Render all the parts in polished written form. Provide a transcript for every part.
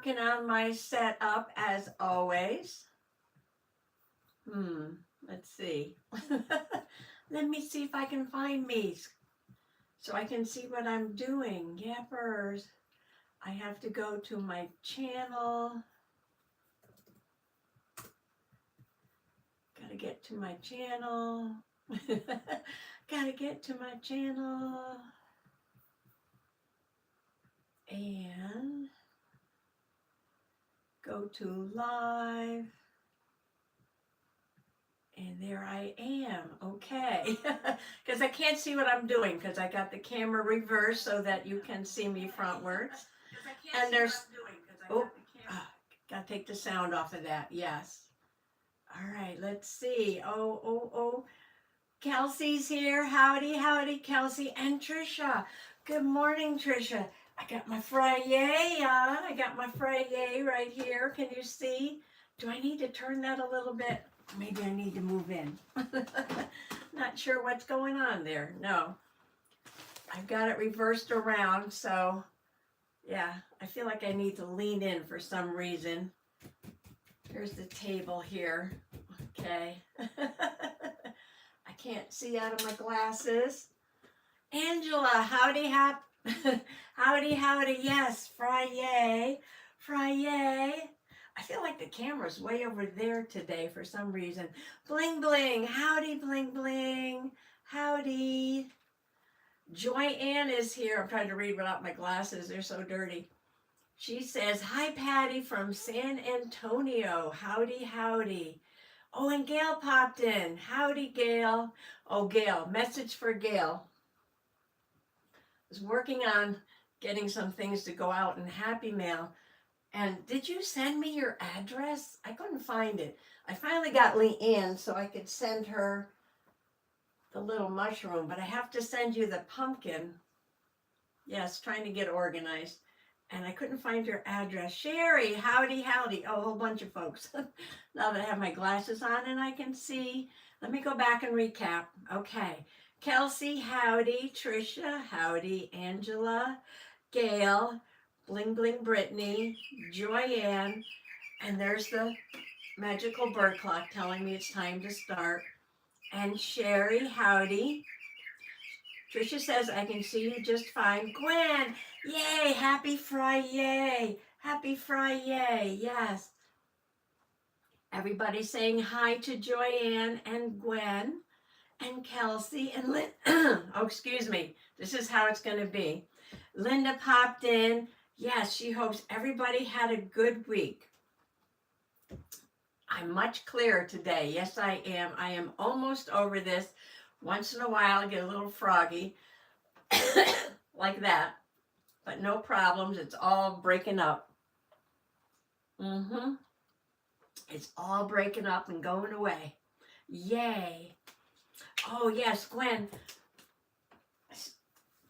working on my setup as always. Let's see. Let me see if I can find me so I can see what I'm doing. Yappers. I have to go to my channel. Gotta get to my channel. Gotta get to my channel. And go to live. And there I am. Okay. Because I can't see what I'm doing because I got the camera reversed so that you can see me frontwards. And there's, oh, gotta take the sound off of that. Yes. All right, let's see. Oh. Kelsey's here. Howdy, howdy, Kelsey. And Trisha. Good morning, Trisha. I got my Friday on. I got my Friday right here. Can you see? Do I need to turn that a little bit? Maybe I need to move in. Not sure what's going on there. No. I've got it reversed around, so yeah, I feel like I need to lean in for some reason. Here's the table here. Okay. I can't see out of my glasses. Angela, howdy, howdy. Yes, Friday. I feel like the camera's way over there today for some reason. Bling, bling. Howdy, bling, bling. Howdy. Joy Ann is here. I'm trying to read without my glasses. They're so dirty. She says, hi, Patty from San Antonio. Howdy. Oh, and Gail popped in. Howdy, Gail. Oh, Gail. Message for Gail. I was working on getting some things to go out in Happy Mail. And did you send me your address? I couldn't find it. I finally got Leanne so I could send her the little mushroom, but I have to send you the pumpkin. Yes, trying to get organized. And I couldn't find your address. Sherry, howdy. Oh, a whole bunch of folks. Now that I have my glasses on and I can see. Let me go back and recap. Okay. Kelsey, howdy. Trisha, howdy. Angela, Gail, Bling Bling Brittany, Joyanne, and there's the magical bird clock telling me it's time to start. And Sherry, howdy. Trisha says, I can see you just fine. Gwen, yay, happy Friday. Yes. Everybody saying hi to Joyanne and Gwen and Kelsey and Lynn. Oh, excuse me. This is how it's going to be. Linda popped in. Yes, she hopes everybody had a good week. I'm much clearer today. Yes, I am. I am almost over this. Once in a while, I get a little froggy like that, but no problems. It's all breaking up. It's all breaking up and going away. Yay. Oh, yes, Gwen.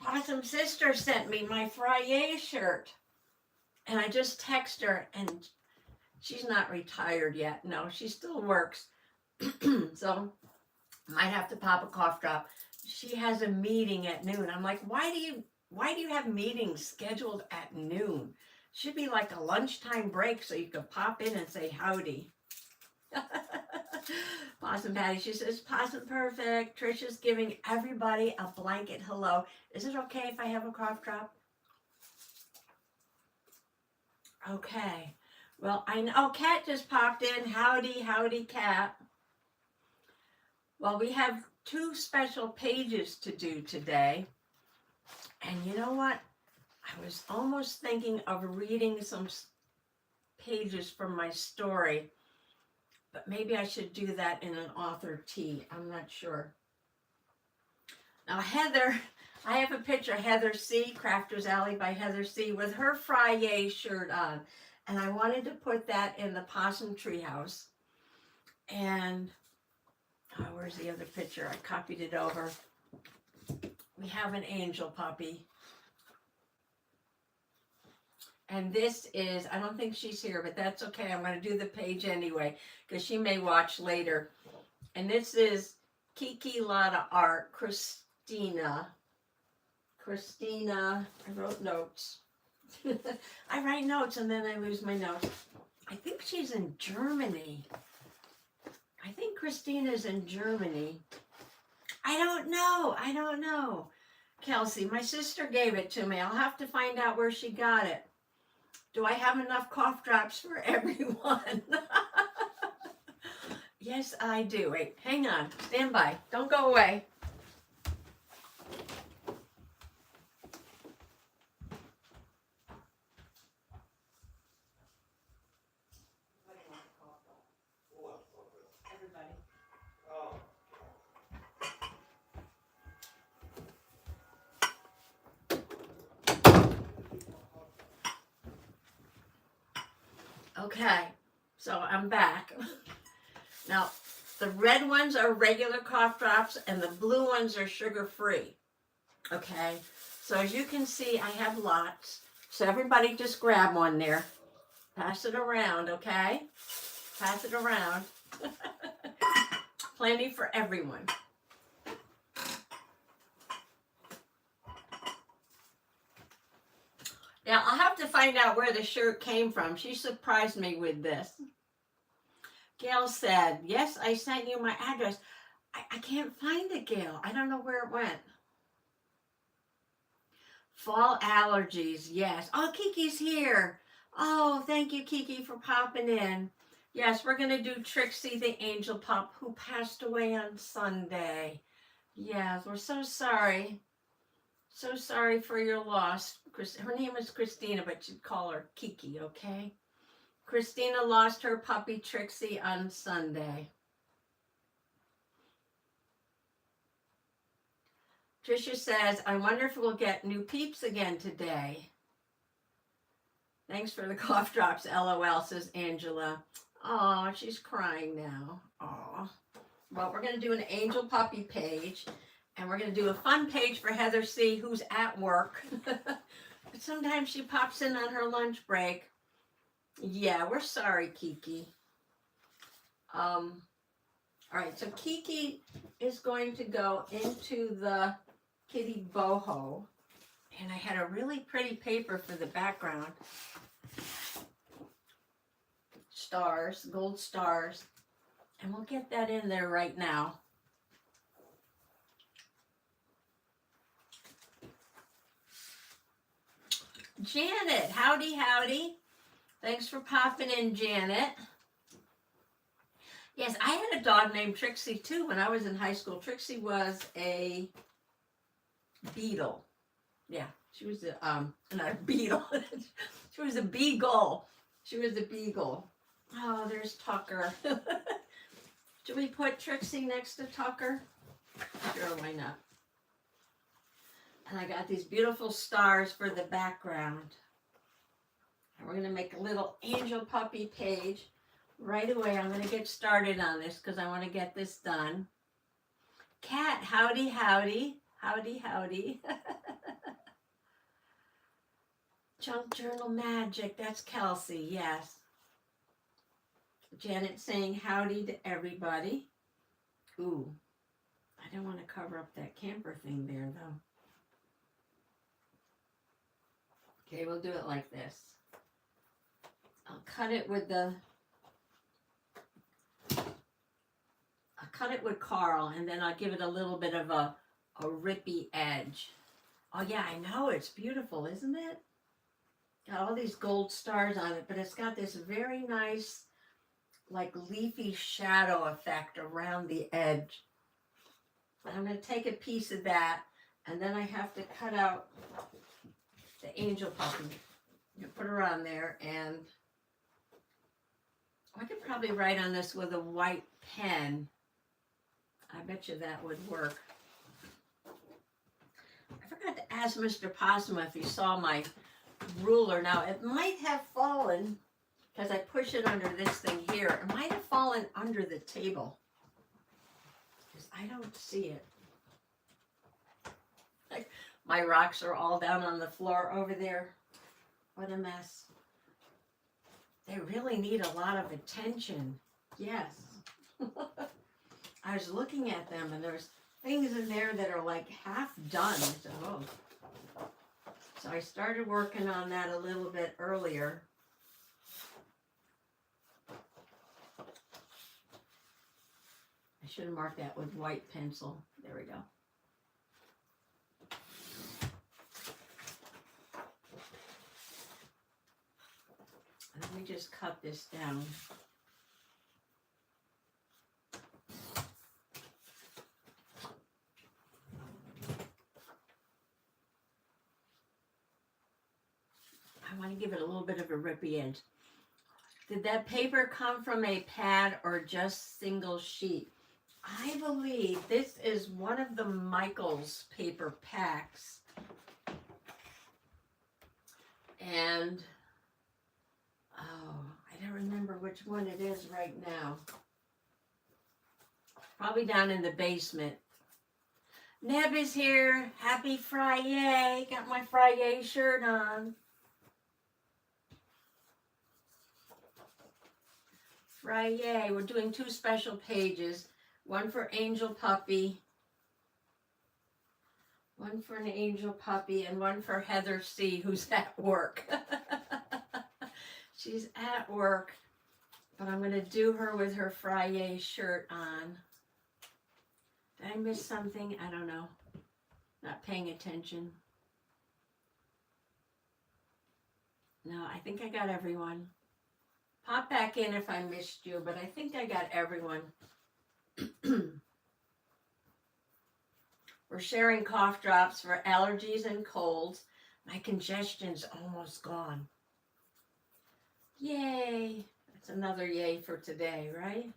Possum Sister sent me my Friday shirt. And I just text her, and she's not retired yet. No, she still works. So might have to pop a cough drop. She has a meeting at noon. I'm like, why do you have meetings scheduled at noon? Should be like a lunchtime break so you can pop in and say howdy. Possum Patty, she says, Possum perfect. Trisha's giving everybody a blanket hello. Is it okay if I have a cough drop? Okay. Well, I know. Oh, Kat just popped in. Howdy, Kat. Well, we have 2 special pages to do today. And you know what? I was almost thinking of reading some pages from my story. But maybe I should do that in an author tea. I'm not sure. Now, Heather, I have a picture of Heather C., Crafter's Alley by Heather C., with her Friday shirt on. And I wanted to put that in the Possum Tree House. And, oh, where's the other picture? I copied it over. We have an angel puppy. And this is, I don't think she's here, but that's okay. I'm going to do the page anyway, because she may watch later. And this is Kiki Lotta Art, Christina, I wrote notes. I write notes and then I lose my notes. I think she's in Germany. I think Christina's in Germany. I don't know. I don't know. Kelsey, my sister gave it to me. I'll have to find out where she got it. Do I have enough cough drops for everyone? Yes, I do. Wait, hang on. Stand by. Don't go away. Everybody. Okay, so I'm back. Now, the red ones are regular cough drops and the blue ones are sugar-free. Okay, so as you can see, I have lots. So everybody just grab one there. Pass it around, okay? Pass it around. Plenty for everyone. Now, I'll have to find out where the shirt came from. She surprised me with this. Gail said, yes, I sent you my address. I can't find it, Gail. I don't know where it went. Fall allergies, yes. Oh, Kiki's here. Oh, thank you, Kiki, for popping in. Yes, we're going to do Trixie the Angel Pup, who passed away on Sunday. Yes, we're so sorry. So sorry for your loss. Her name is Christina, but you'd call her Kiki, okay? Christina lost her puppy Trixie on Sunday. Tricia says, I wonder if we'll get new Peeps again today. Thanks for the cough drops, LOL, says Angela. Oh, she's crying now. Oh. Well, we're going to do an Angel Puppy page, and we're going to do a fun page for Heather C., who's at work. But sometimes she pops in on her lunch break. Yeah, we're sorry, Kiki. All right, so Kiki is going to go into the Kitty Boho, and I had a really pretty paper for the background. Stars, gold stars, and we'll get that in there right now. Janet, howdy, howdy. Thanks for popping in, Janet. Yes, I had a dog named Trixie too when I was in high school. Trixie was a beetle. Yeah, she was a not a beetle. She was a beagle. She was a beagle. Oh, there's Tucker. Should we put Trixie next to Tucker? Sure, why not? And I got these beautiful stars for the background. And we're going to make a little Angel Puppy page right away. I'm going to get started on this because I want to get this done. Cat, howdy, howdy. Howdy, howdy. Junk Journal Magic, that's Kelsey, yes. Janet saying howdy to everybody. Ooh, I don't want to cover up that camper thing there, though. Okay, we'll do it like this. I'll cut it with Carl, and then I'll give it a little bit of a rippy edge. Oh yeah, I know, it's beautiful, isn't it? Got all these gold stars on it, but it's got this very nice, like leafy shadow effect around the edge. I'm going to take a piece of that, and then I have to cut out the Angel Puppy. You put her on there, and I could probably write on this with a white pen. I bet you that would work. I forgot to ask Mr. Possum if he saw my ruler. Now, it might have fallen, because I push it under this thing here. It might have fallen under the table, because I don't see it. Like, my rocks are all down on the floor over there. What a mess. They really need a lot of attention. Yes. I was looking at them, and there's things in there that are like half done. So So I started working on that a little bit earlier. I should have marked that with white pencil. There we go. Let me just cut this down. I want to give it a little bit of a rippy edge. Did that paper come from a pad or just single sheet? I believe this is one of the Michaels paper packs. And, oh, I don't remember which one it is right now. Probably down in the basement. Neb is here. Happy Friday. Got my Friday shirt on. Friday. We're doing 2 special pages. One for Angel Puppy. One for an Angel Puppy and one for Heather C, who's at work. She's at work, but I'm going to do her with her Friday shirt on. Did I miss something? I don't know. Not paying attention. No, I think I got everyone. Pop back in if I missed you, but I think I got everyone. We're sharing cough drops for allergies and colds. My congestion's almost gone. Yay! That's another yay for today, right?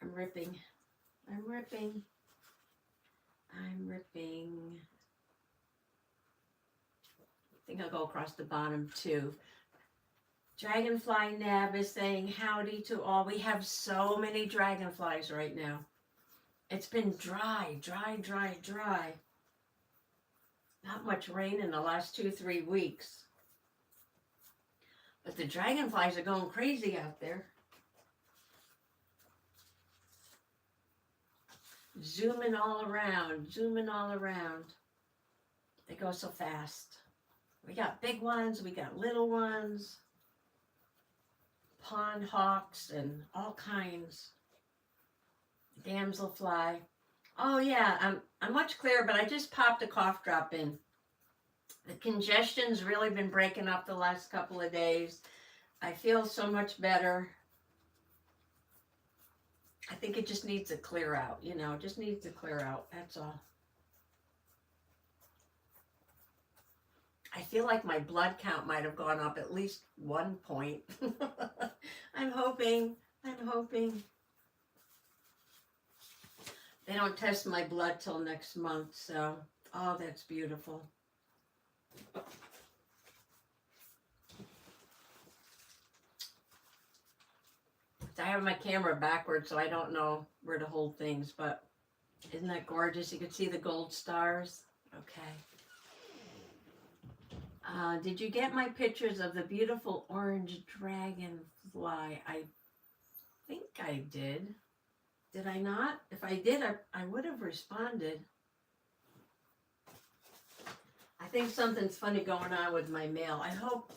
I'm ripping. I'm ripping. I'm ripping. I think I'll go across the bottom too. Dragonfly Nab is saying howdy to all. We have so many dragonflies right now. It's been dry, dry, dry, dry. Not much rain in the last 2-3 weeks. But the dragonflies are going crazy out there. Zooming all around, zooming all around. They go so fast. We got big ones, we got little ones. Pond hawks and all kinds. Damselfly. Oh yeah, I'm much clearer, but I just popped a cough drop in. The congestion's really been breaking up the last couple of days. I feel so much better. I think it just needs to clear out, you know, it just needs to clear out, that's all. I feel like my blood count might have gone up at least 1 point. I'm hoping. They don't test my blood till next month, so, oh, that's beautiful. I have my camera backwards, so I don't know where to hold things, but isn't that gorgeous? You can see the gold stars. Okay. Did you get my pictures of the beautiful orange dragonfly? I think I did. Did I not? If I did, I would have responded. I think something's funny going on with my mail. I hope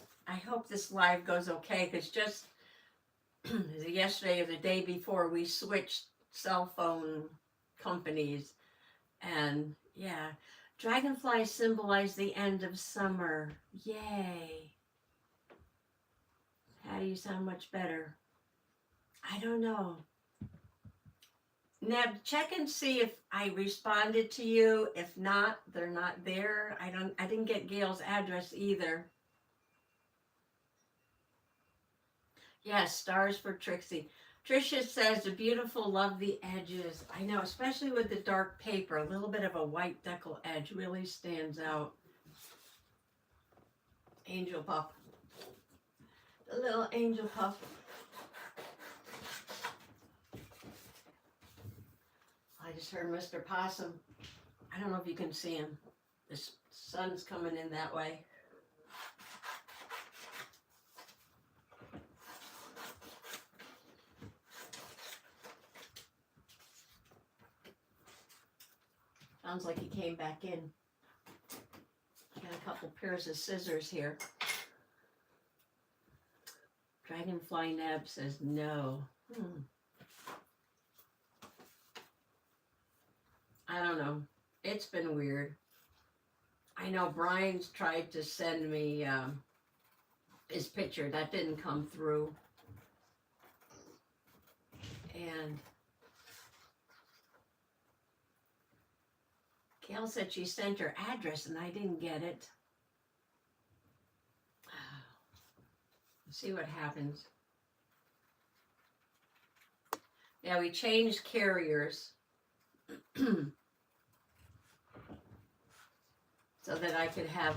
this live goes okay, because just yesterday or the day before, we switched cell phone companies. And yeah, dragonflies symbolize the end of summer. Yay. How do you sound much better? I don't know. Neb, check and see if I responded to you. If not, they're not there. I didn't get Gail's address either. Yes, stars for Trixie. Tricia says the beautiful, love the edges. I know, especially with the dark paper, a little bit of a white decal edge really stands out. Angel Pup. The little Angel Pup. I just heard Mr. Possum. I don't know if you can see him. The sun's coming in that way. Sounds like he came back in. Got a couple pairs of scissors here. Dragonfly Neb says no. I don't know. It's been weird. I know Brian's tried to send me his picture. That didn't come through. And Gail said she sent her address and I didn't get it. Let's see what happens. Yeah, we changed carriers so that I could have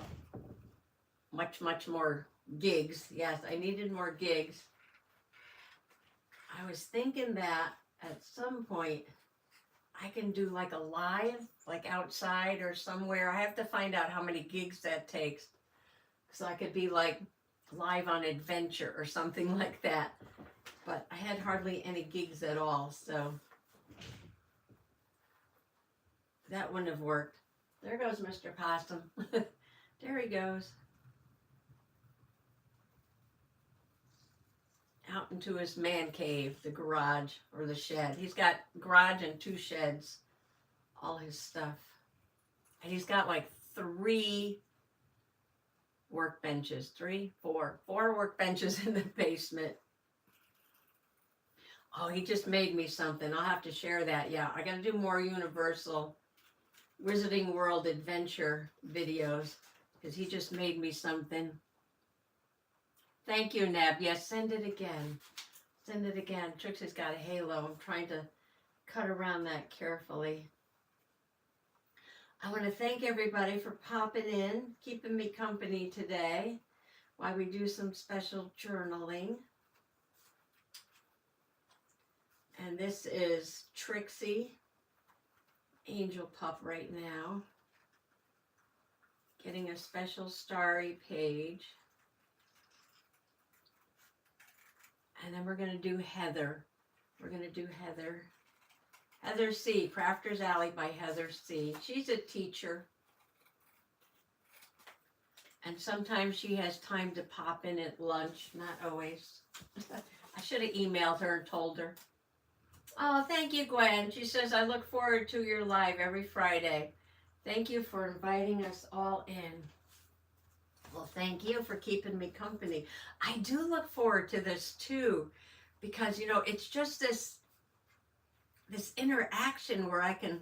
much more gigs. Yes, I needed more gigs. I was thinking that at some point I can do like a live, like outside or somewhere. I have to find out how many gigs that takes. So I could be like live on adventure or something like that. But I had hardly any gigs at all, so that wouldn't have worked. There goes Mr. Possum. There he goes. Out into his man cave, the garage or the shed. He's got garage and 2 sheds, all his stuff. And he's got like 3 workbenches, 4 workbenches in the basement. Oh, he just made me something. I'll have to share that. Yeah, I got to do more Universal Wizarding World Adventure videos because he just made me something. Thank you, Neb. Yes, send it again. Send it again. Trixie's got a halo. I'm trying to cut around that carefully. I want to thank everybody for popping in, keeping me company today while we do some special journaling. And this is Trixie, Angel Pup right now, getting a special starry page. And then we're going to do Heather. We're going to do Heather. Heather C. Crafter's Alley by Heather C. She's a teacher. And sometimes she has time to pop in at lunch. Not always. I should have emailed her and told her. Oh, thank you, Gwen. She says, I look forward to your live every Friday. Thank you for inviting us all in. Well, thank you for keeping me company. I do look forward to this too, because, you know, it's just this interaction where I can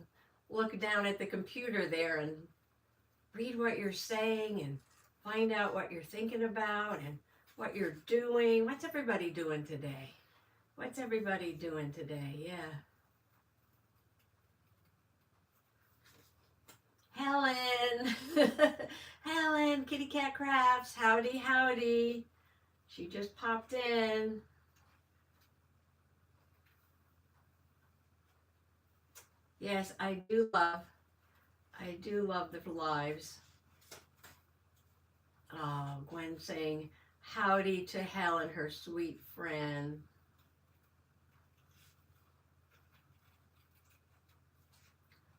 look down at the computer there and read what you're saying and find out what you're thinking about and what you're doing. What's everybody doing today? What's everybody doing today? Yeah. Helen. Helen, Kitty Cat Crafts. Howdy, howdy. She just popped in. Yes, I do love the lives. Oh, Gwen saying howdy to Helen, her sweet friend.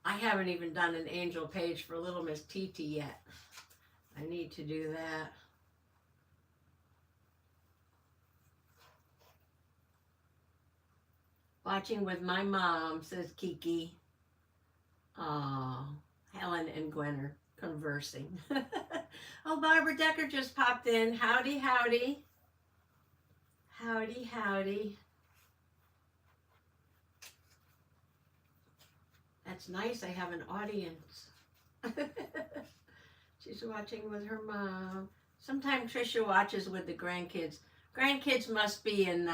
I haven't even done an angel page for Little Miss TT yet. I need to do that. Watching with my mom, says Kiki. Oh, Helen and Gwen are conversing. Oh, Barbara Decker just popped in. Howdy, howdy. Howdy, howdy. That's nice. I have an audience. She's watching with her mom. Sometimes Trisha watches with the grandkids. Grandkids must be in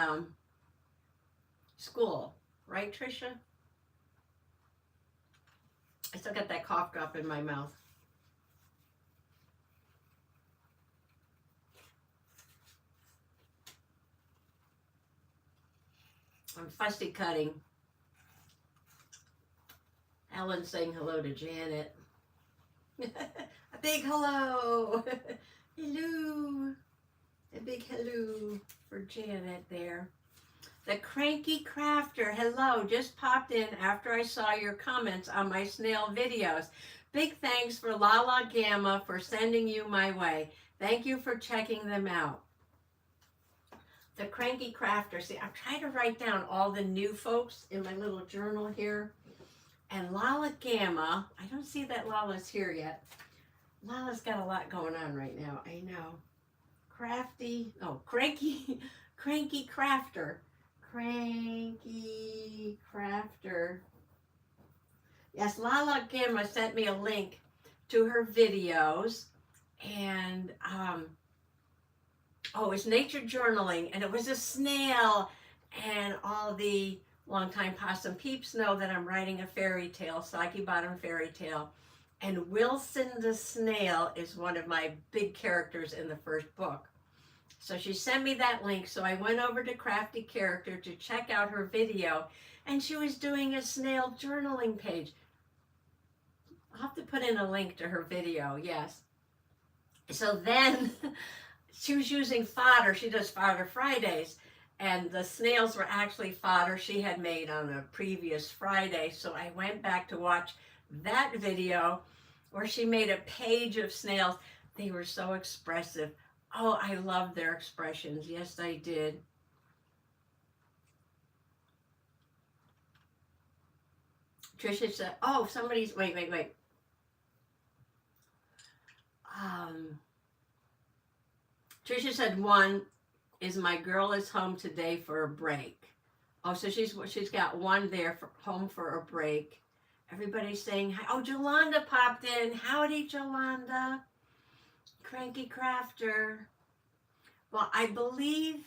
school, right, Trisha? I still got that cough drop in my mouth. I'm fussy cutting. Helen's saying hello to Janet. A big hello. Hello. A big hello for Janet there. The Cranky Crafter, hello, just popped in after I saw your comments on my snail videos. Big thanks for Lala Gamma for sending you my way. Thank you for checking them out. The Cranky Crafter. See, I'm trying to write down all the new folks in my little journal here. And Lala Gamma, I don't see that Lala's here yet. Lala's got a lot going on right now, I know. Crafty, oh, Cranky Crafter. Cranky Crafter. Yes, Lala Gamma sent me a link to her videos. And, oh, it's nature journaling, and it was a snail, and all the longtime Possum Peeps know that I'm writing a fairy tale, Soggy Bottom fairy tale, and Wilson the snail is one of my big characters in the first book. So she sent me that link, so I went over to Crafty Character to check out her video, and she was doing a snail journaling page. I'll have to put in a link to her video, yes. So then she was using fodder. She does fodder Fridays, and the snails were actually fodder she had made on a previous Friday. So I went back to watch that video where she made a page of snails. They were so expressive. Oh, I loved their expressions. Yes, I did. Tricia said, oh, somebody's, wait. Tricia said one is my girl is home today for a break. Oh, so she's got one there for home for a break. Everybody's saying hi. Oh, Jolanda popped in. Howdy, Jolanda. Cranky Crafter. Well, I believe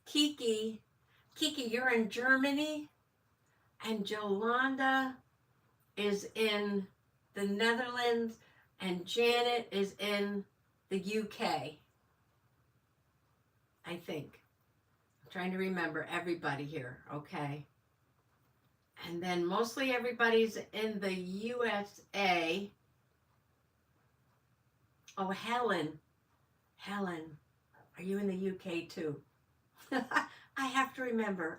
Kiki, you're in Germany, and Jolanda is in the Netherlands, and Janet is in the UK, I think. I'm trying to remember everybody here, okay. And then mostly everybody's in the USA. Oh, Helen, are you in the UK too? I have to remember.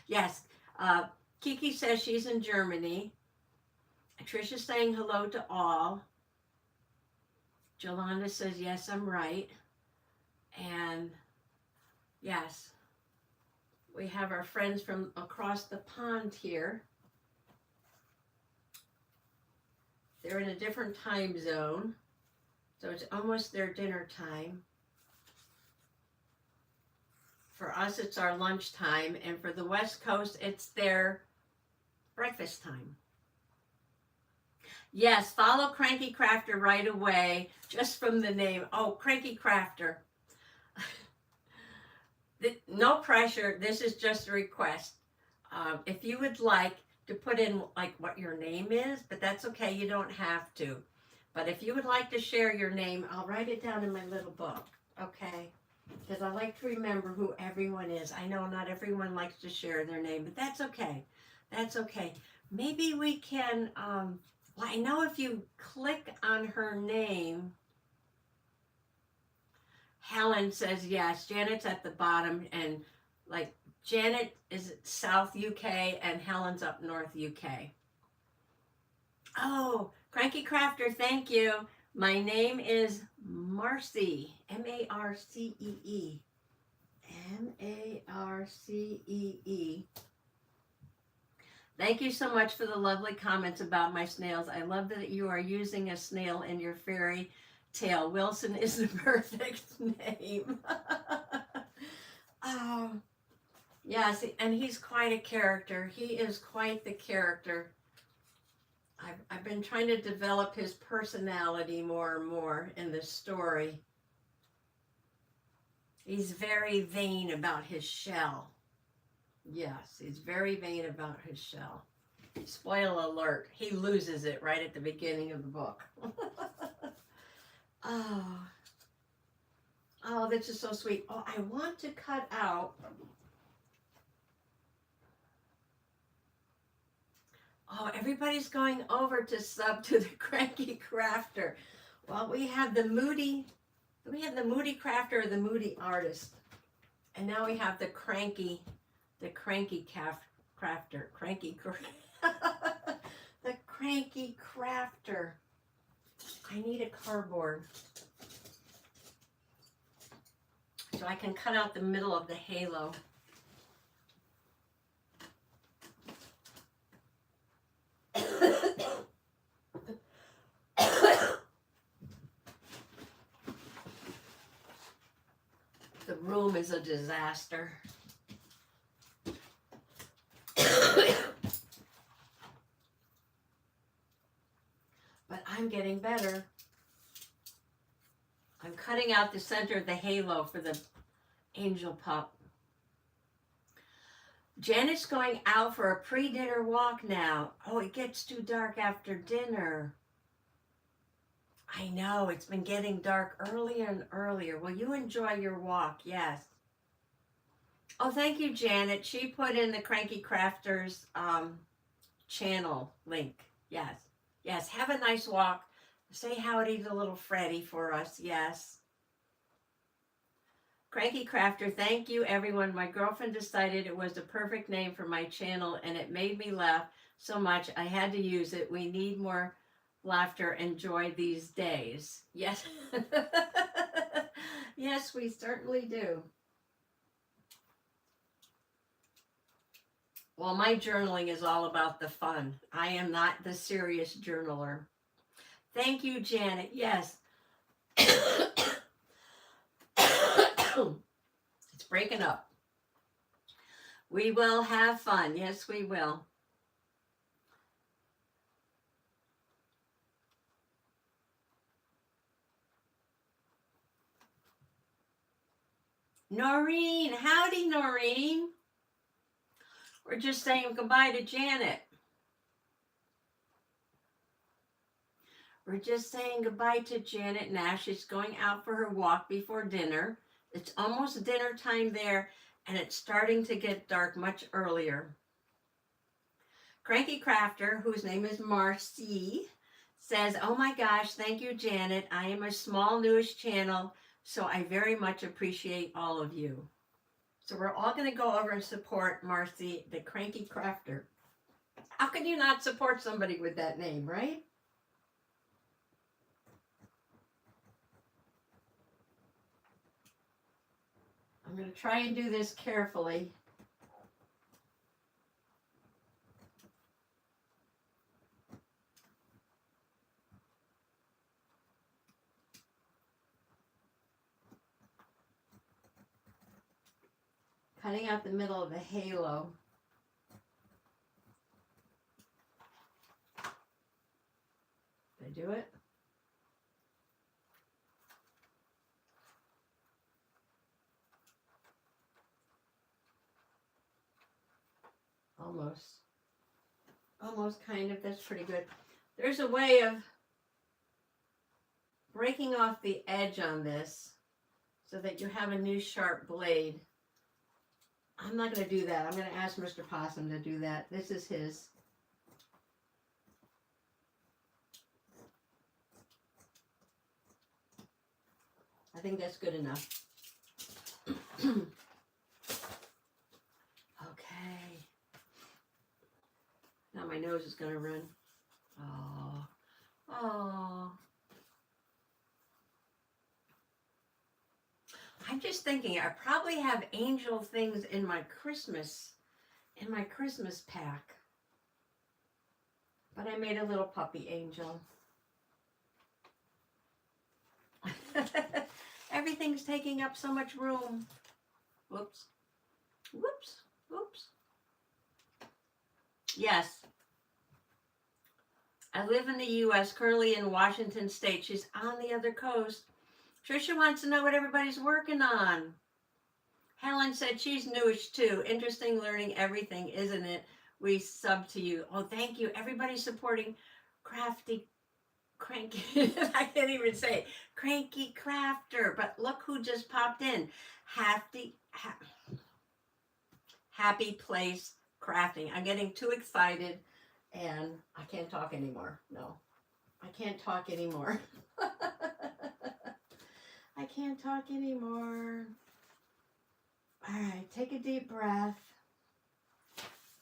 Yes, Kiki says she's in Germany. Trisha's saying hello to all. Jolanda says, yes, I'm right. And yes, we have our friends from across the pond here. They're in a different time zone, so it's almost their dinner time. For us, it's our lunch time, and for the West Coast, it's their breakfast time. Yes, follow Cranky Crafter right away, just from the name. Oh, Cranky Crafter. No pressure. This is just a request. If you would like to put in like what your name is, but that's okay. You don't have to. But if you would like to share your name, I'll write it down in my little book. Okay? Because I like to remember who everyone is. I know not everyone likes to share their name, but that's okay. That's okay. Maybe we can... well, I know if you click on her name, Helen says yes. Janet's at the bottom, and like Janet is South UK and Helen's up North UK. Oh, Cranky Crafter, thank you. My name is Marcy, M-A-R-C-E-E. M-A-R-C-E-E. Thank you so much for the lovely comments about my snails. I love that you are using a snail in your fairy tale. Wilson is the perfect name. Oh, yes, and he's quite a character. He is quite the character. I've been trying to develop his personality more and more in this story. He's very vain about his shell. Yes, he's very vain about his shell. Spoiler alert, he loses it right at the beginning of the book. Oh, this is so sweet. Oh, I want to cut out. Oh, everybody's going over to sub to the Cranky Crafter. Well, we have the Moody, do we have the Moody Crafter or the Moody Artist? And now we have the cranky crafter. The cranky crafter. I need a cardboard so I can cut out the middle of the halo. The room is a disaster. But I'm getting better. I'm cutting out the center of the halo for the angel pup. Janet's going out for a pre-dinner walk now. Oh, it gets too dark after dinner. I know, it's been getting dark earlier and earlier. Will you enjoy your walk? Yes. Oh, thank you, Janet. She put in the Cranky Crafters channel link. Yes. Yes, have a nice walk. Say howdy to little Freddie for us. Yes. Cranky Crafter, thank you, everyone. My girlfriend decided it was the perfect name for my channel, and it made me laugh so much I had to use it. We need more laughter and joy these days. Yes. Yes, we certainly do. Well, my journaling is all about the fun. I am not the serious journaler. Thank you, Janet. Yes. It's breaking up. We will have fun. Yes, we will. Noreen, howdy, Noreen. We're just saying goodbye to Janet. We're just saying goodbye to Janet now. She's going out for her walk before dinner. It's almost dinner time there, and it's starting to get dark much earlier. Cranky Crafter, whose name is Marcy, says, oh my gosh, thank you, Janet. I am a small, newish channel, so I very much appreciate all of you. So we're all going to go over and support Marcy, the Cranky Crafter. How can you not support somebody with that name, right? I'm going to try and do this carefully. Cutting out the middle of the halo. Did I do it? Almost. Almost, kind of. That's pretty good. There's a way of breaking off the edge on this so that you have a new sharp blade. I'm not going to do that. I'm going to ask Mr. Possum to do that. This is his. I think that's good enough. Okay. Now my nose is going to run. Oh. Oh. I'm just thinking I probably have angel things in my Christmas pack. But I made a little puppy angel. Everything's taking up so much room. Whoops. Whoops. Whoops. Yes. I live in the U.S., currently in Washington State. She's on the other coast. Trisha wants to know what everybody's working on. Helen said she's newish too. Interesting learning everything, isn't it? We sub to you. Oh, thank you. Everybody's supporting Cranky. I can't even say it. Cranky Crafter. But look who just popped in. Happy Place Crafting. I'm getting too excited and I can't talk anymore. No, I can't talk anymore. I can't talk anymore. All right, take a deep breath.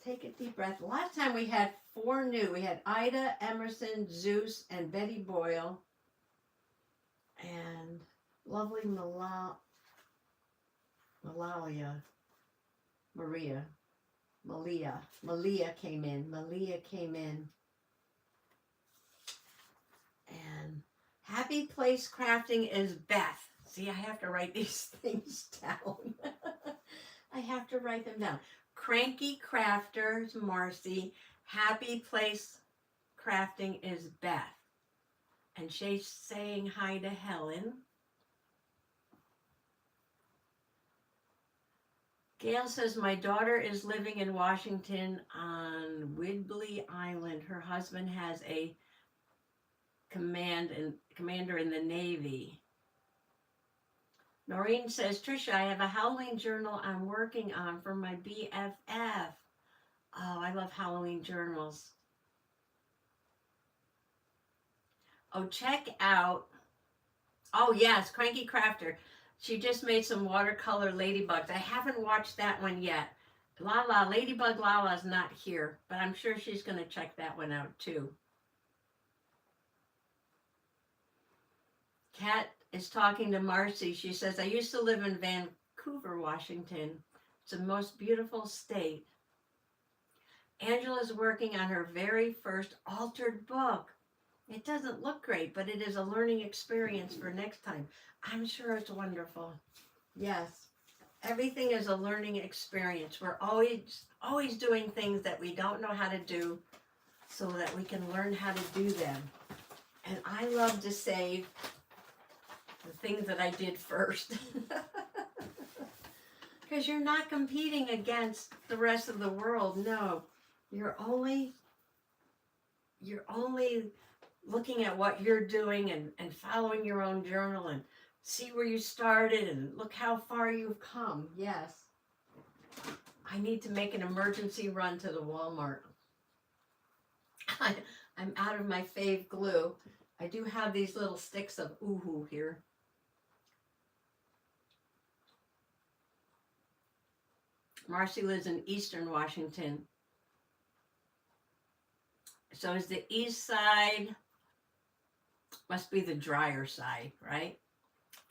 Take a deep breath. Last time we had 4 new. We had Ida, Emerson, Zeus, and Betty Boyle. And lovely Malia. Malia came in. And Happy Place Crafting is Beth. See, I have to write these things down. I have to write them down. Cranky Crafters, Marcy. Happy Place Crafting is Beth. And she's saying hi to Helen. Gail says, my daughter is living in Washington on Whidbey Island. Her husband has a commander in the Navy. Noreen says, Trisha, I have a Halloween journal I'm working on for my BFF. Oh, I love Halloween journals. Oh, check out. Oh, yes, Cranky Crafter. She just made some watercolor ladybugs. I haven't watched that one yet. Ladybug Lala's not here, but I'm sure she's going to check that one out too. Kat is talking to Marcy. She says, I used to live in Vancouver, Washington. It's the most beautiful state. Angela's working on her very first altered book. It doesn't look great, but it is a learning experience for next time. I'm sure it's wonderful. Yes, everything is a learning experience. We're always doing things that we don't know how to do so that we can learn how to do them. And I love to save the things that I did first. Because you're not competing against the rest of the world. No, you're only looking at what you're doing and following your own journal and see where you started and look how far you've come. Yes. I need to make an emergency run to the Walmart. I'm out of my fave glue. I do have these little sticks of Oohoo here. Marcy lives in Eastern Washington. So is the east side, must be the drier side, right?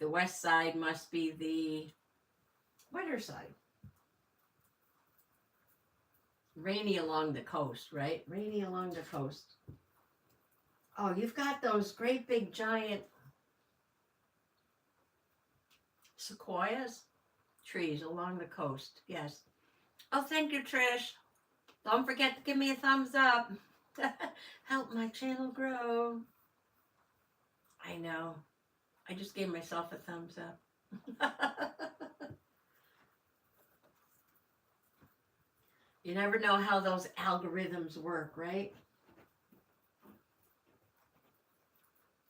The west side must be the wetter side. Rainy along the coast, right? Rainy along the coast. Oh, you've got those great big giant sequoias trees along the coast. Yes. Oh, thank you, Trish. Don't forget to give me a thumbs up. Help my channel grow. I know. I just gave myself a thumbs up. You never know how those algorithms work, right?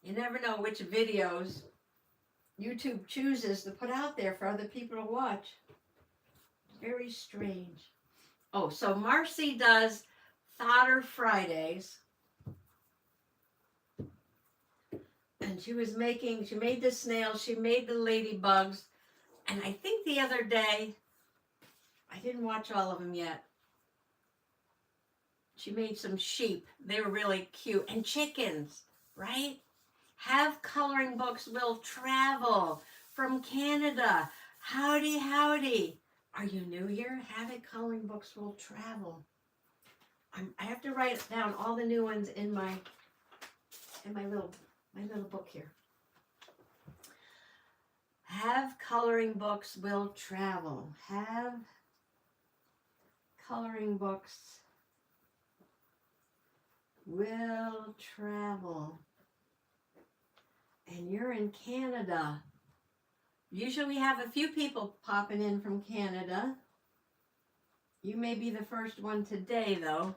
You never know which videos YouTube chooses to put out there for other people to watch. Very strange. Oh, so Marcy does Fodder Fridays. And she made the snails, she made the ladybugs. And I think the other day, I didn't watch all of them yet. She made some sheep. They were really cute. And chickens, right? Have Coloring Books Will Travel from Canada. Howdy, howdy. Are you new here? Have it Coloring Books Will Travel. I have to write down all the new ones in my little book here. Have Coloring Books Will Travel. Have Coloring Books Will Travel. And you're in Canada. Usually we have a few people popping in from Canada. You may be the first one today, though.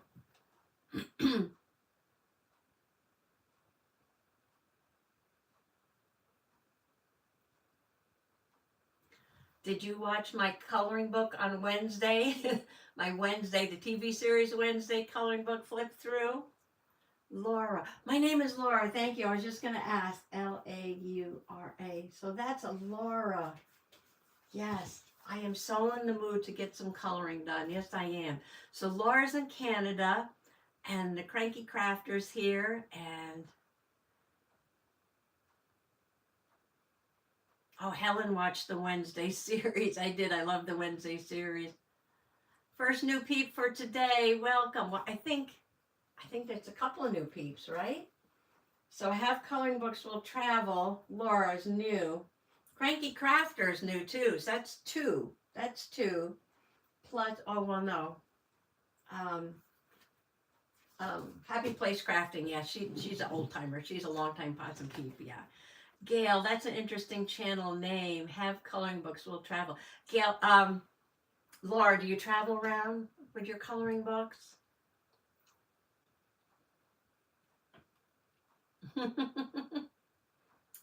Did you watch my coloring book on Wednesday? My Wednesday, the TV series Wednesday coloring book flip through? Laura. My name is Laura. Thank you. I was just going to ask. Laura. So that's a Laura. Yes. I am so in the mood to get some coloring done. Yes, I am. So Laura's in Canada, and the Cranky Crafter's here, and oh, Helen watched the Wednesday series. I did. I love the Wednesday series. First new peep for today. Welcome. Well, I think there's a couple of new peeps, right? So Have Coloring Books Will Travel. Laura's new. Cranky Crafter's new too. So that's two. That's two. Plus, oh well, no. Happy Place Crafting. Yeah, she's an old timer. She's a long time Possum Peep. Yeah. Gail, that's an interesting channel name. Have Coloring Books Will Travel. Gail, Laura, do you travel around with your coloring books?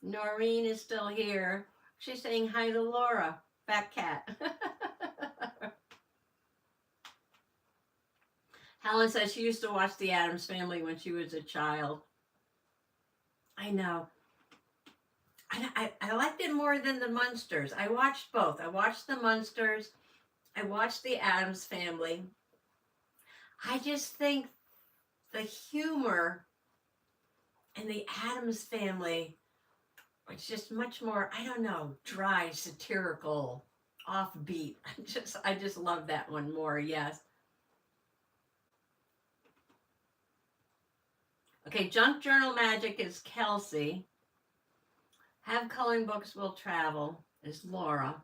Noreen is still here. She's saying hi to Laura. Fat cat. Helen says she used to watch The Addams Family when she was a child. I know. I liked it more than the Munsters. I watched both. I watched the Munsters. I watched The Addams Family. I just think the humor in The Addams Family was just much more, I don't know, dry, satirical, offbeat. I just love that one more, yes. Okay, Junk Journal Magic is Kelsey. Have Coloring Books Will Travel is Laura.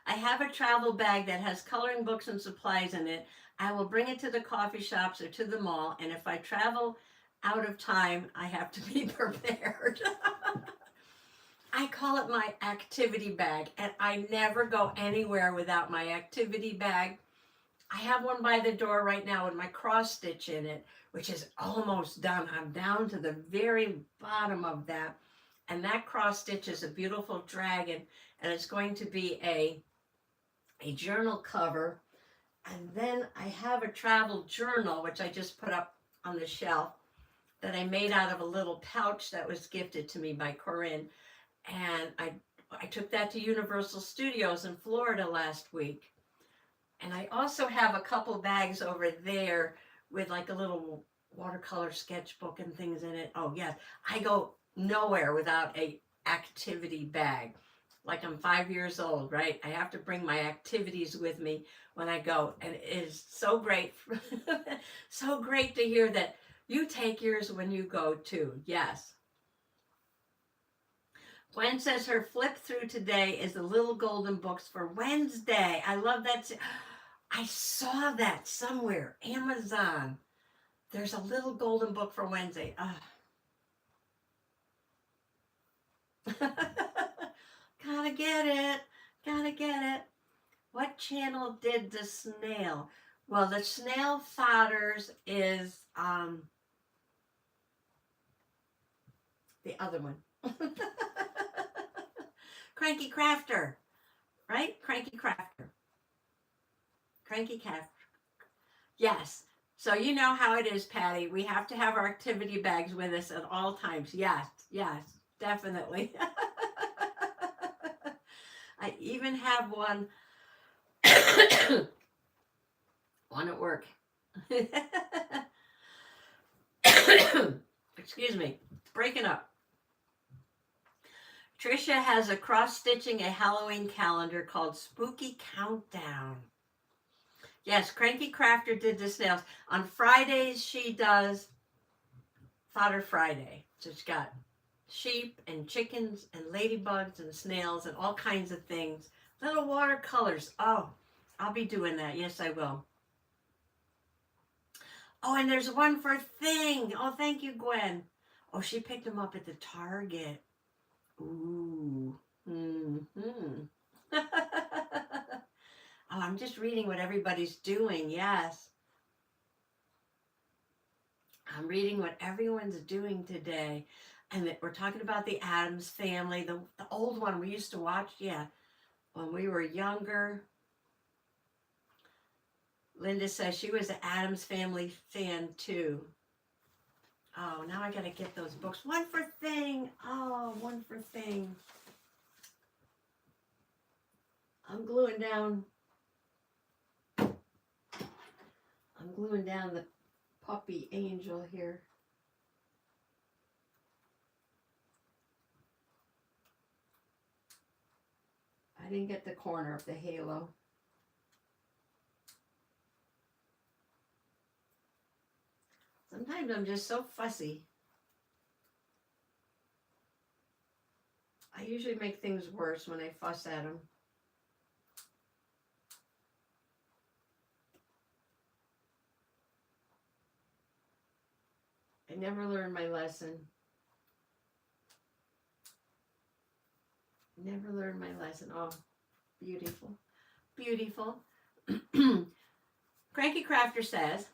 I have a travel bag that has coloring books and supplies in it. I will bring it to the coffee shops or to the mall, and if I travel out of time, I have to be prepared. I call it my activity bag, and I never go anywhere without my activity bag. I have one by the door right now with my cross stitch in it, which is almost done. I'm down to the very bottom of that. And that cross stitch is a beautiful dragon, and it's going to be a journal cover. And then I have a travel journal, which I just put up on the shelf, that I made out of a little pouch that was gifted to me by Corinne. And I took that to Universal Studios in Florida last week. And I also have a couple bags over there with like a little watercolor sketchbook and things in it. Oh yes, I go nowhere without a activity bag. Like I'm 5 years old, right? I have to bring my activities with me when I go. And it is so great, so great to hear that you take yours when you go too. Yes. Gwen says her flip through today is the little golden books for Wednesday. I love that. I saw that somewhere. Amazon. There's a little golden book for Wednesday. Gotta get it. Gotta get it. What channel did the snail? Well, the snail fodders is the other one. Cranky Crafter, right? Cranky Crafter. Cranky Crafter. Yes. So you know how it is, Patty. We have to have our activity bags with us at all times. Yes, yes, definitely. I even have one at work. Excuse me, breaking up. Trisha has a cross-stitching a Halloween calendar called Spooky Countdown. Yes, Cranky Crafter did the snails. On Fridays, she does Fodder Friday. So she's got sheep and chickens and ladybugs and snails and all kinds of things. Little watercolors. Oh, I'll be doing that. Yes, I will. Oh, and there's one for Thing. Oh, thank you, Gwen. Oh, she picked them up at the Target. Ooh. Mm-hmm. Oh, I'm just reading what everybody's doing. Yes. I'm reading what everyone's doing today. And we're talking about the Addams Family, the old one we used to watch, yeah, when we were younger. Linda says she was an Addams Family fan too. Oh, now I gotta get those books. One for thing. Oh, one for thing. I'm gluing down the puppy angel here. I didn't get the corner of the halo. Sometimes I'm just so fussy. I usually make things worse when I fuss at them. I never learned my lesson. Never learned my lesson. Oh, beautiful. Beautiful. Cranky Crafter says,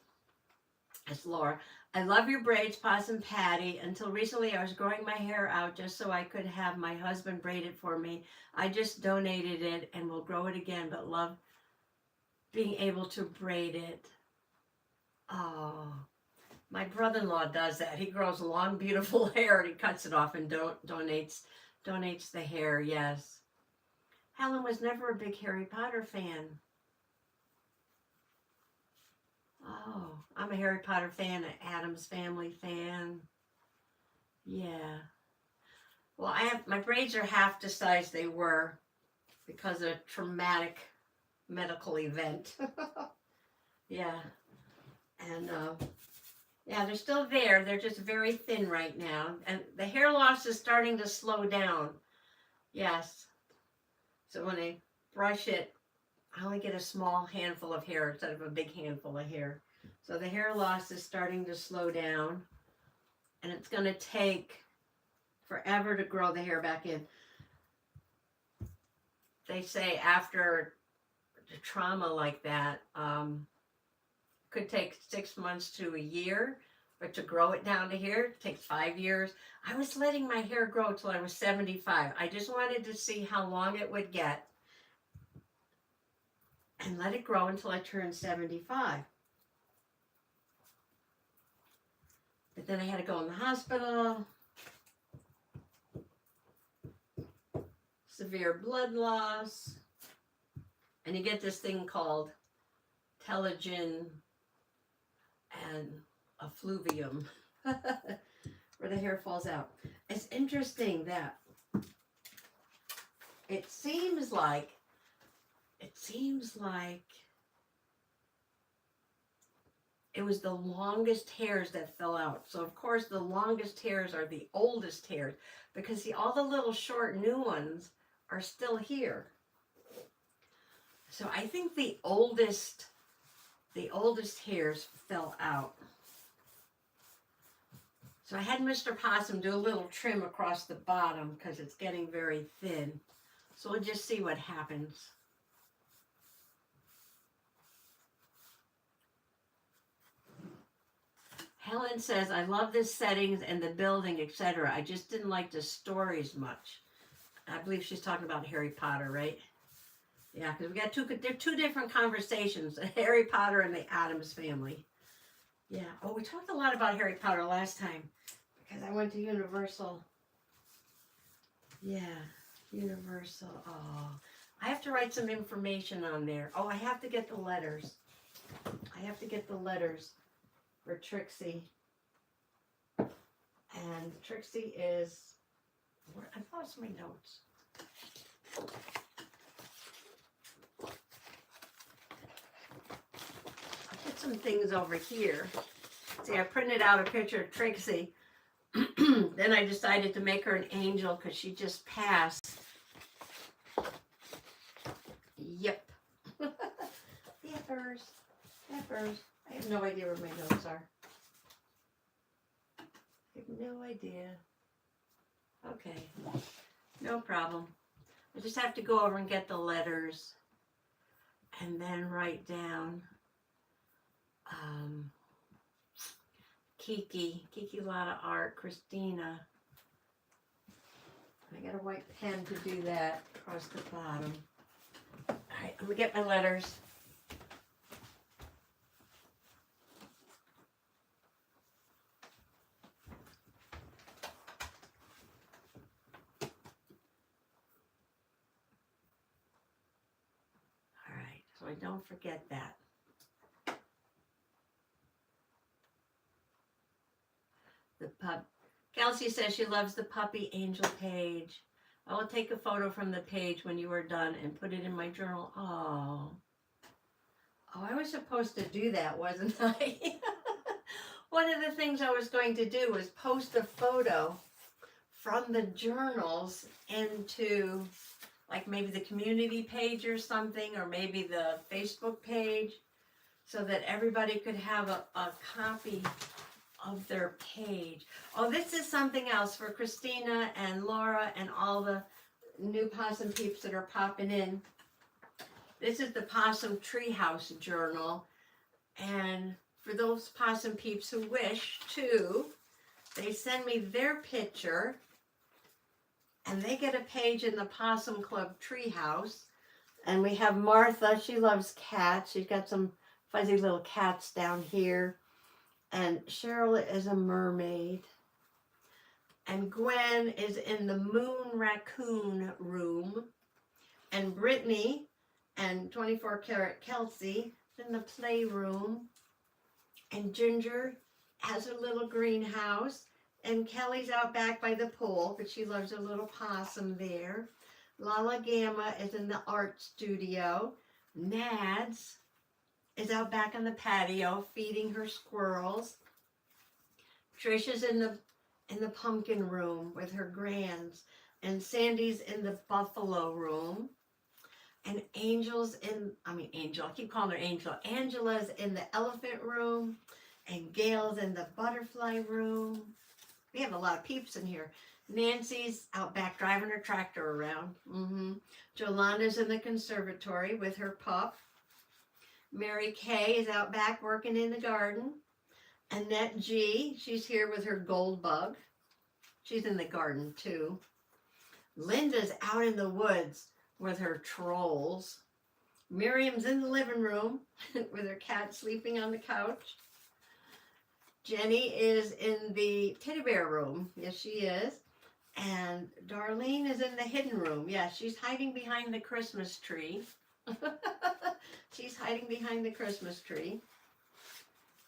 it's Laura, I love your braids, Possum Patty. Until recently, I was growing my hair out just so I could have my husband braid it for me. I just donated it and will grow it again, but love being able to braid it. Oh, my brother-in-law does that. He grows long, beautiful hair and he cuts it off and donates the hair, yes. Helen was never a big Harry Potter fan. Oh, I'm a Harry Potter fan, an Addams Family fan. Yeah. Well, my braids are half the size they were because of a traumatic medical event. Yeah. And yeah, they're still there. They're just very thin right now. And the hair loss is starting to slow down. Yes. So when I brush it, I only get a small handful of hair instead of a big handful of hair. So the hair loss is starting to slow down. And it's going to take forever to grow the hair back in. They say after the trauma like that, could take 6 months to a year. But to grow it down to here takes 5 years. I was letting my hair grow till I was 75. I just wanted to see how long it would get and let it grow until I turned 75. But then I had to go in the hospital. Severe blood loss. And you get this thing called telogen and effluvium, where the hair falls out. It's interesting that it seems like it was the longest hairs that fell out. So of course the longest hairs are the oldest hairs, because see, all the little short new ones are still here. So I think the oldest hairs fell out. So I had Mr. Possum do a little trim across the bottom because it's getting very thin. So we'll just see what happens. Helen says, I love the settings and the building, etc. I just didn't like the stories much. I believe she's talking about Harry Potter, right? Yeah, because we got two different conversations, Harry Potter and the Addams Family. Yeah. Oh, we talked a lot about Harry Potter last time because I went to Universal. Yeah, Universal. Oh, I have to write some information on there. Oh, I have to get the letters. I have to get the letters for Trixie. And Trixie is, I lost my notes. Some things over here. See, I printed out a picture of Trixie. Then I decided to make her an angel because she just passed. Yep. Peppers. I have no idea where my notes are. I have no idea. Okay. No problem. I just have to go over and get the letters and then write down Kiki, a lot of art, Christina. I got a white pen to do that across the bottom. All right, I'm gonna get my letters. Don't forget that. The pup. Kelsey says she loves the puppy angel page. I will take a photo from the page when you are done and put it in my journal. Oh. Oh, I was supposed to do that, wasn't I? One of the things I was going to do was post a photo from the journals into like maybe the community page or something, or maybe the Facebook page, so that everybody could have a copy of their page. Oh, this is something else for Christina and Laura and all the new Possum Peeps that are popping in. This is the Possum Tree House Journal, and for those Possum Peeps who wish to, they send me their picture, and they get a page in the Possum Club Treehouse. And we have Martha. She loves cats. She's got some fuzzy little cats down here. And Cheryl is a mermaid. And Gwen is in the Moon Raccoon room. And Brittany and 24 Karat Kelsey is in the playroom. And Ginger has her little greenhouse. And Kelly's out back by the pool, but she loves a little possum there. Lala Gamma is in the art studio. Nads is out back on the patio feeding her squirrels. Trish is in the pumpkin room with her grands. And Sandy's in the buffalo room. And Angel, I keep calling her Angel. Angela's in the elephant room. And Gail's in the butterfly room. We have a lot of peeps in here. Nancy's out back driving her tractor around. Jolanda's in the conservatory with her pup. Mary Kay is out back working in the garden. Annette G, she's here with her gold bug. She's in the garden too. Linda's out in the woods with her trolls. Miriam's in the living room with her cat sleeping on the couch. Jenny is in the teddy bear room. Yes, she is. And Darlene is in the hidden room. Yeah, she's hiding behind the Christmas tree. She's hiding behind the Christmas tree.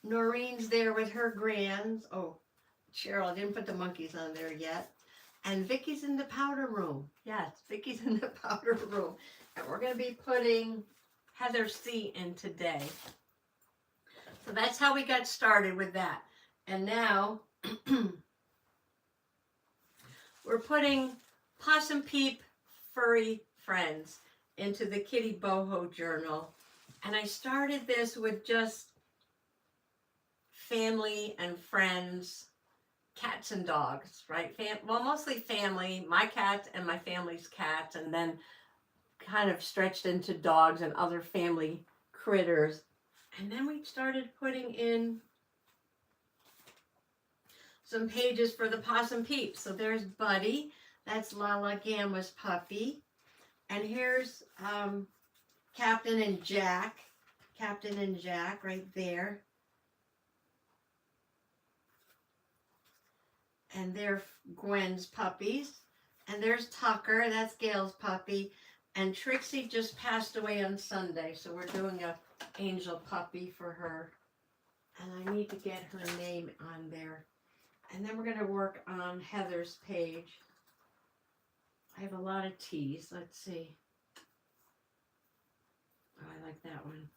Noreen's there with her grands. Oh, Cheryl, I didn't put the monkeys on there yet. And Vicky's in the powder room. Yes, Vicky's in the powder room. And we're going to be putting Heather C in today. So that's how we got started with that. And now we're putting Possum Peep Furry Friends into the Kitty Boho Journal. And I started this with just family and friends, cats and dogs, right? Well, mostly family, my cats and my family's cats, and then kind of stretched into dogs and other family critters. And then we started putting in some pages for the Possum Peeps. So there's Buddy. That's Lala Gamma's puppy. And here's Captain and Jack. Captain and Jack right there. And they're Gwen's puppies. And there's Tucker. That's Gail's puppy. And Trixie just passed away on Sunday. So we're doing a angel puppy for her. And I need to get her name on there. And then we're going to work on Heather's page. I have a lot of T's. Let's see. Oh, I like that one.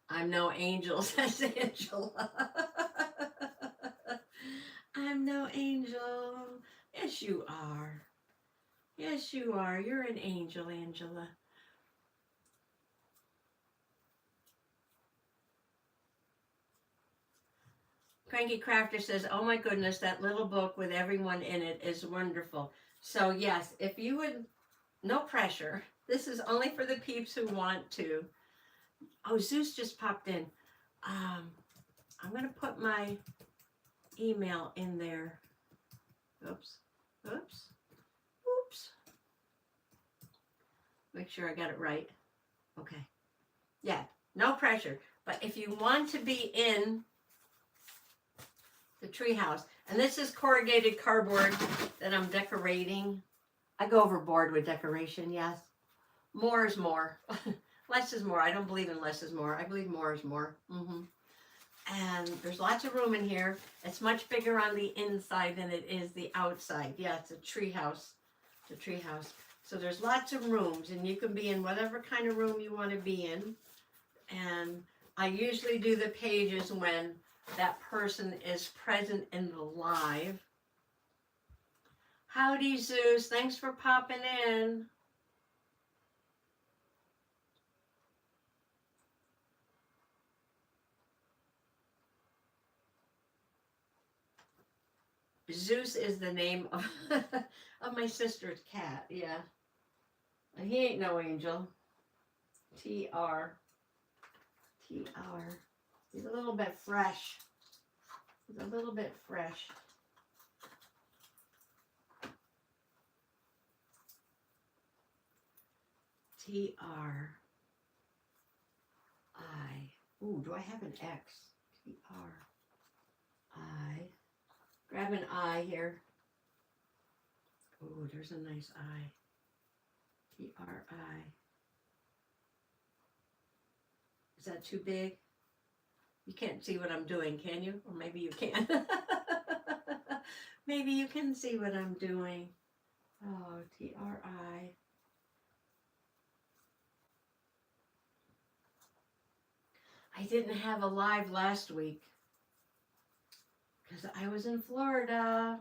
I'm no angel, says Angela. I'm no angel. Yes, you are. Yes, you are. You're an angel, Angela. Cranky Crafter says, oh my goodness, that little book with everyone in it is wonderful. So yes, if you would, no pressure. This is only for the peeps who want to. Oh, Zeus just popped in. I'm going to put my email in there. Oops. Oops. Oops. Make sure I got it right. Okay. Yeah, no pressure. But if you want to be in the treehouse, and this is corrugated cardboard that I'm decorating. I go overboard with decoration, yes. More is more. Less is more. I don't believe in less is more. I believe more is more. And there's lots of room in here. It's much bigger on the inside than it is the outside. Yeah, it's a tree house. It's a tree house. So there's lots of rooms, and you can be in whatever kind of room you want to be in. And I usually do the pages when that person is present in the live. Howdy, Zeus. Thanks for popping in. Zeus is the name of, of my sister's cat, yeah. And he ain't no angel. TR. TR. He's a little bit fresh. He's a little bit fresh. TR. I. Ooh, do I have an X? TR. I. Grab an I here. Ooh, there's a nice I. TRI. Is that too big? You can't see what I'm doing, can you? Or maybe you can. Maybe you can see what I'm doing. Oh, TRI. I didn't have a live last week because I was in Florida.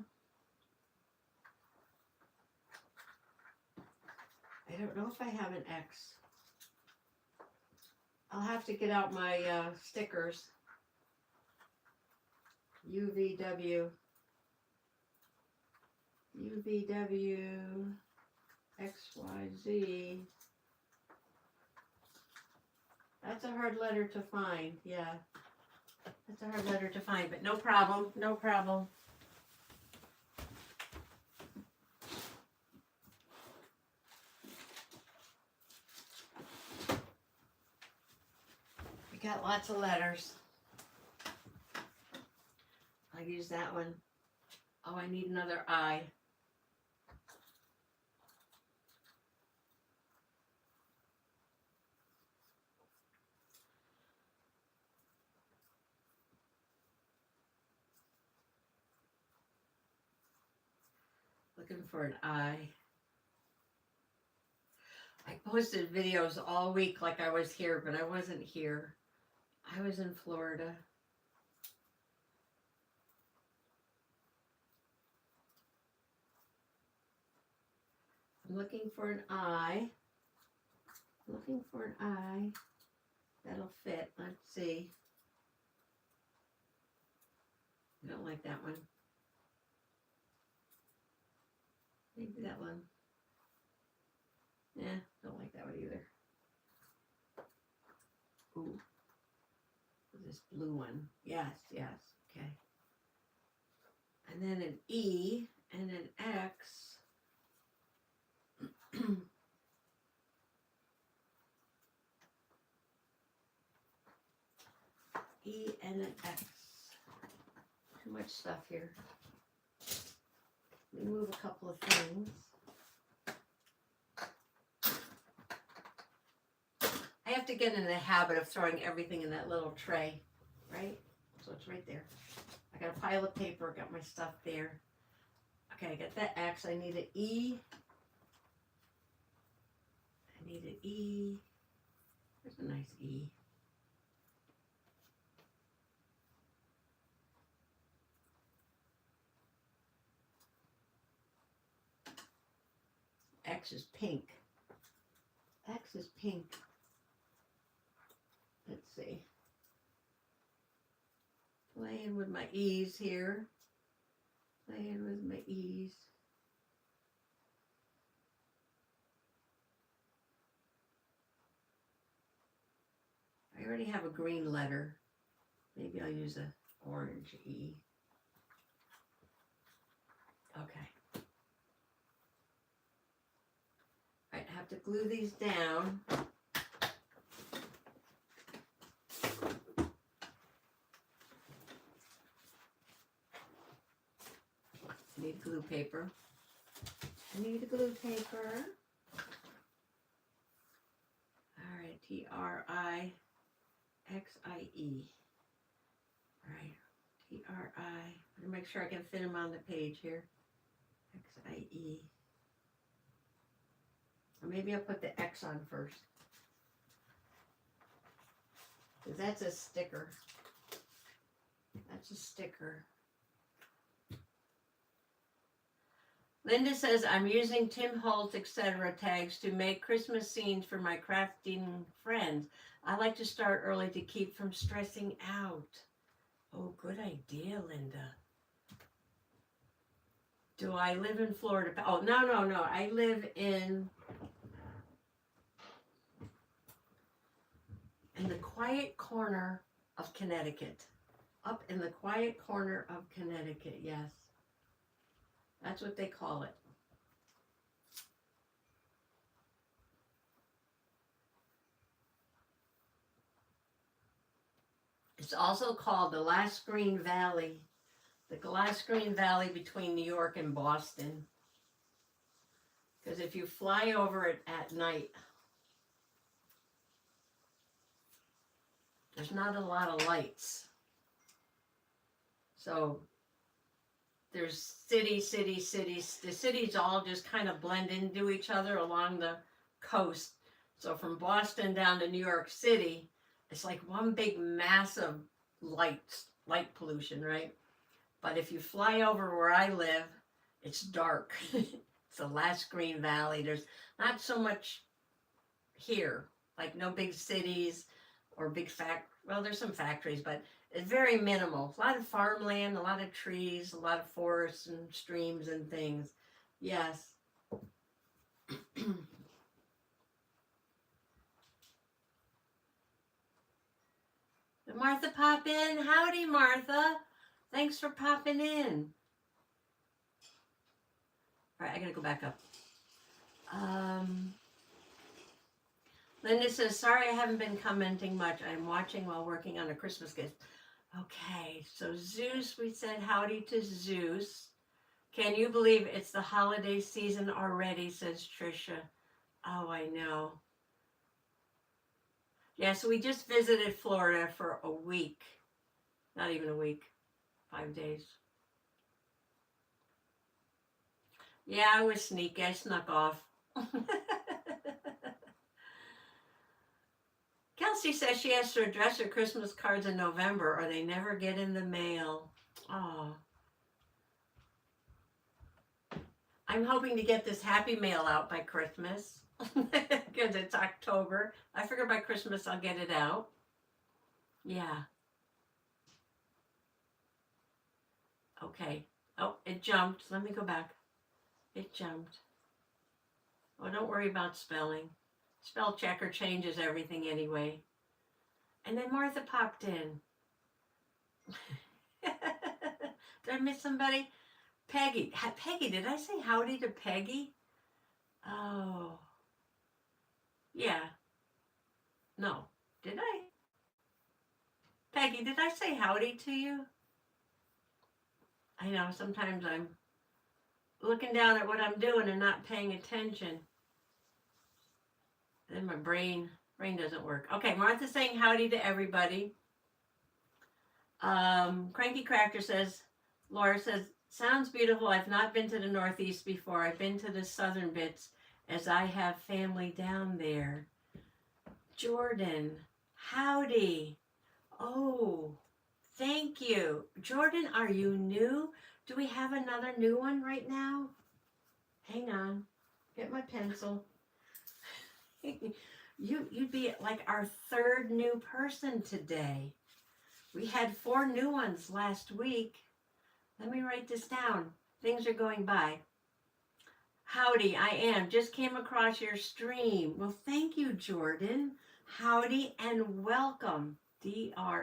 I don't know if I have an X. I'll have to get out my stickers. UVW. UVW. XYZ. That's a hard letter to find, yeah. That's a hard letter to find, but no problem, no problem. We got lots of letters. I'll use that one. Oh, I need another I. Looking for an I. I posted videos all week like I was here, but I wasn't here. I was in Florida. I'm looking for an I. Looking for an I that'll fit. Let's see. I don't like that one. Maybe that one. Yeah, don't like that one either. Ooh. This blue one. Yes, yes. Okay. And then an E and an X. E and an X. Too much stuff here. Let me move a couple of things. I have to get in the habit of throwing everything in that little tray, right? So it's right there. I got a pile of paper, got my stuff there. Okay, I got that X. I need an E. I need an E. There's a nice E. X is pink. X is pink. Let's see. Playing with my E's here. Playing with my E's. I already have a green letter. Maybe I'll use an orange E. Okay. I have to glue these down. I need glue paper. I need glue paper. Trixie. All right, Tri. Let me make sure I can fit him on the page here. Xie. Or maybe I'll put the X on first, because that's a sticker. That's a sticker. Linda says, I'm using Tim Holtz, etc. tags to make Christmas scenes for my crafting friends. I like to start early to keep from stressing out. Oh, good idea, Linda. Do I live in Florida? Oh, no. I live in the quiet corner of Connecticut. Up in the quiet corner of Connecticut, yes. That's what they call it. It's also called the Glass Green Valley. The Glass Green Valley between New York and Boston. Because if you fly over it at night, there's not a lot of lights. So there's cities. The cities all just kind of blend into each other along the coast. So from Boston down to New York City, it's like one big massive light pollution, right? But if you fly over where I live, it's dark. It's the last Green Valley. There's not so much here, like no big cities or big well, there's some factories, but it's very minimal. A lot of farmland, a lot of trees, a lot of forests and streams and things. Yes. Did Martha pop in? Howdy, Martha. Thanks for popping in. All right, I gotta go back up. Linda says, sorry I haven't been commenting much. I'm watching while working on a Christmas gift. Okay, so Zeus, we said howdy to Zeus. Can you believe it's the holiday season already, says Trisha. Oh, I know. Yeah, so we just visited Florida for a week. Not even a week. 5 days. Yeah, I was sneaky. I snuck off. Kelsey says she has to address her Christmas cards in November or they never get in the mail. Oh. I'm hoping to get this happy mail out by Christmas because it's October. I figure by Christmas I'll get it out. Yeah. Okay. Oh, it jumped. Let me go back. It jumped. Oh, don't worry about spelling. Spell checker changes everything anyway. And then Martha popped in. Did I miss somebody? Peggy. Peggy, did I say howdy to Peggy? Oh. Yeah. No. Did I? Peggy, did I say howdy to you? I know, sometimes I'm looking down at what I'm doing and not paying attention. Then my brain doesn't work. Okay, Martha's saying howdy to everybody. Cranky Cracker says, Laura says, sounds beautiful. I've not been to the Northeast before. I've been to the southern bits as I have family down there. Jordan, howdy. Oh, thank you. Jordan, are you new? Do we have another new one right now? Hang on. Get my pencil. You'd be like our third new person today. We had 4 new ones last week. Let me write this down. Things are going by. Howdy, I am. Just came across your stream. Well, thank you, Jordan. Howdy and welcome. D-R-E-A-S-H-E-R.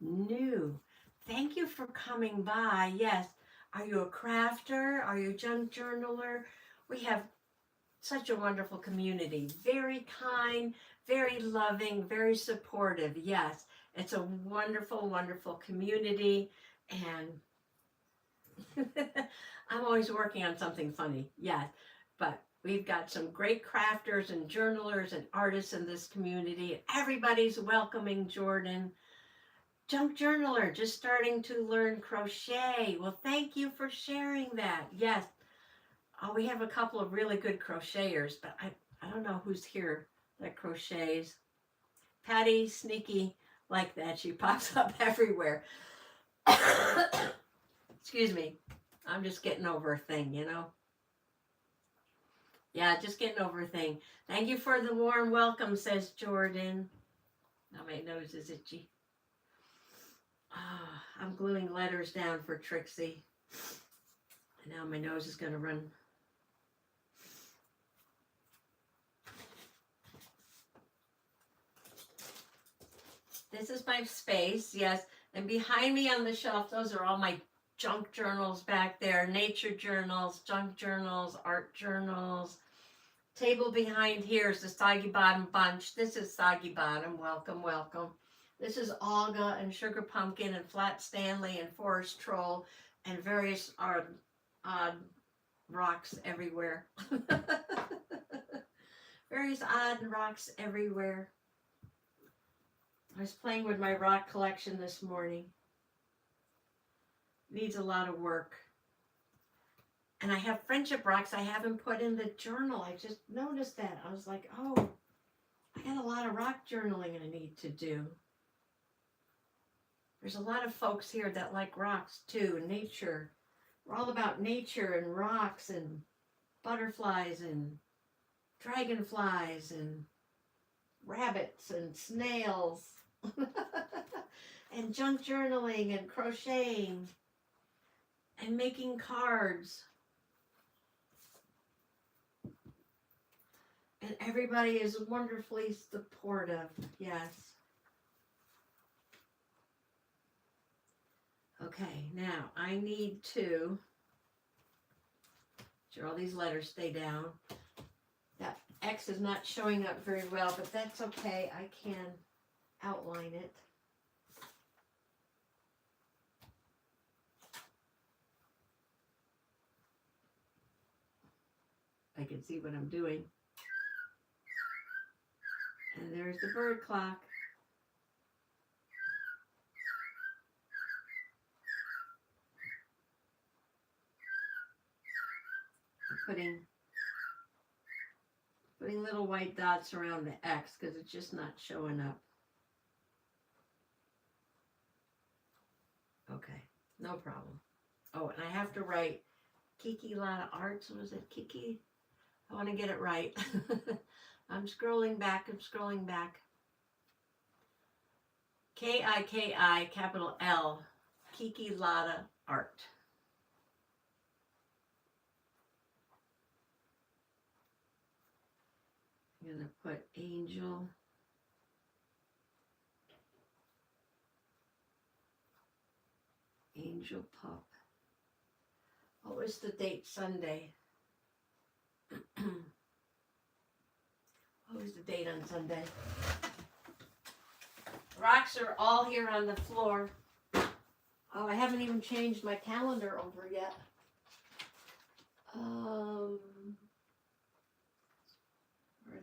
New. Thank you for coming by. Yes. Are you a crafter? Are you a junk journaler? We have such a wonderful community. Very kind, very loving, very supportive. Yes, it's a wonderful, wonderful community. And I'm always working on something funny. Yes, but We've got some great crafters and journalers and artists in this community. Everybody's welcoming Jordan. Junk journaler, just starting to learn crochet. Well, thank you for sharing that. Yes. Oh, we have a couple of really good crocheters, but I don't know who's here that crochets. Patty, sneaky like that. She pops up everywhere. Excuse me. I'm just getting over a thing, you know. Yeah, just getting over a thing. Thank you for the warm welcome, says Jordan. Now my nose is itchy. Oh, I'm gluing letters down for Trixie. And now my nose is going to run. This is my space, yes. And behind me on the shelf, those are all my junk journals back there. Nature journals, junk journals, art journals. Table behind here is the Soggy Bottom Bunch. This is Soggy Bottom. Welcome, welcome. This is Olga and Sugar Pumpkin and Flat Stanley and Forest Troll and various odd rocks everywhere. Various odd rocks everywhere. I was playing with my rock collection this morning. Needs a lot of work. And I have friendship rocks I haven't put in the journal. I just noticed that. I was like, oh, I got a lot of rock journaling I need to do. There's a lot of folks here that like rocks too, and nature. We're all about nature and rocks and butterflies and dragonflies and rabbits and snails and junk journaling and crocheting and making cards. And everybody is wonderfully supportive, yes. Okay, now I need to, sure all these letters stay down. That X is not showing up very well, but that's okay. I can outline it. I can see what I'm doing. And there's the bird clock. I'm putting little white dots around the X because it's just not showing up. Okay, no problem. Oh, and I have to write Kiki Lotta Arts. Was it Kiki? I want to get it right. I'm scrolling back. K-I-K-I, capital L, Kiki Lotta Art. I'm going to put Angel. Angel Pup. What was the date? Sunday. What was the date on Sunday? Rocks are all here on the floor. Oh, I haven't even changed my calendar over yet. Or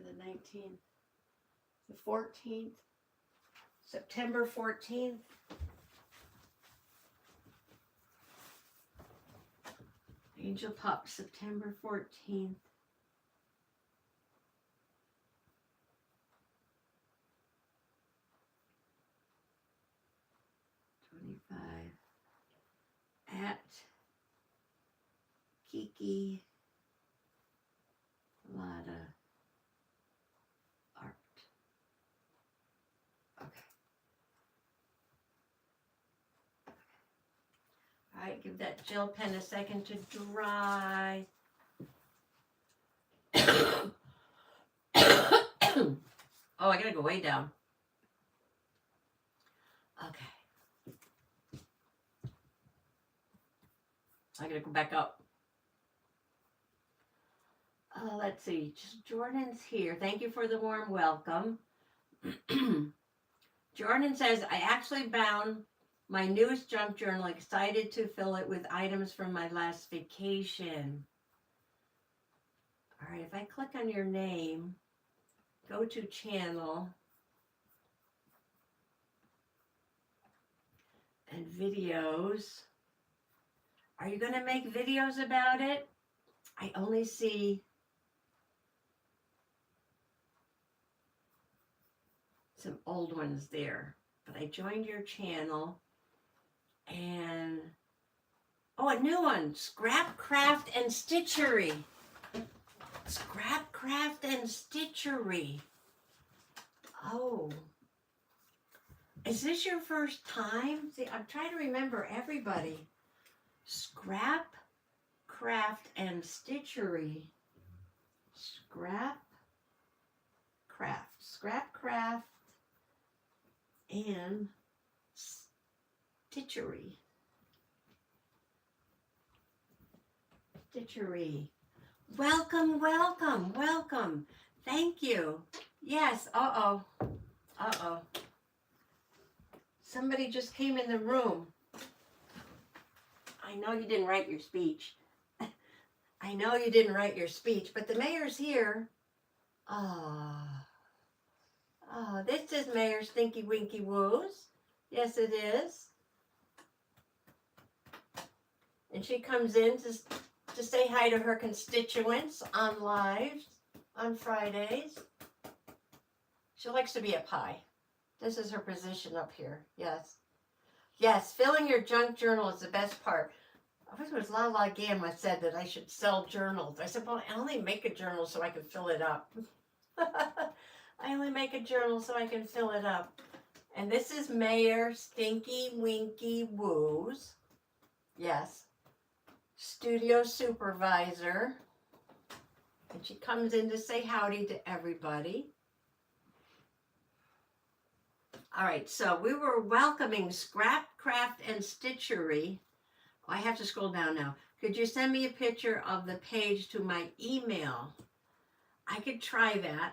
the 19th. The 14th. September 14th. Angel Pup, September 14th. At Kiki Lotta Art. Okay. All right, give that gel pen a second to dry. Oh, I gotta go way down. Okay. I gotta go back up. Let's see. Jordan's here. Thank you for the warm welcome. Jordan says, I actually bound my newest junk journal, excited to fill it with items from my last vacation. All All right, if I click on your name, go to channel, and videos. Are you going to make videos about it? I only see some old ones there, but I joined your channel, and oh, a new one, Scrap Craft and Stitchery. Scrap Craft and Stitchery. Oh, is this your first time? See, I'm trying to remember everybody. Scrap Craft and Stitchery. Scrap Craft and Stitchery. Welcome, welcome, welcome. Thank you. Yes, uh-oh. Somebody just came in the room. I know you didn't write your speech. I know you didn't write your speech, but the mayor's here. This is Mayor Stinky Winky Woos. Yes, it is. And she comes in to say hi to her constituents on lives on Fridays. She likes to be a pie. This is her position up here. Yes. Yes, filling your junk journal is the best part. I think it was Lala Gamma said that I should sell journals. I said, well, I only make a journal so I can fill it up. I only make a journal so I can fill it up. And this is Mayor Stinky Winky Woos. Yes. Studio supervisor. And she comes in to say howdy to everybody. All right, so we were welcoming Scrap Craft and Stitchery. Oh, I have to scroll down now. Could you send me a picture of the page to my email? I could try that.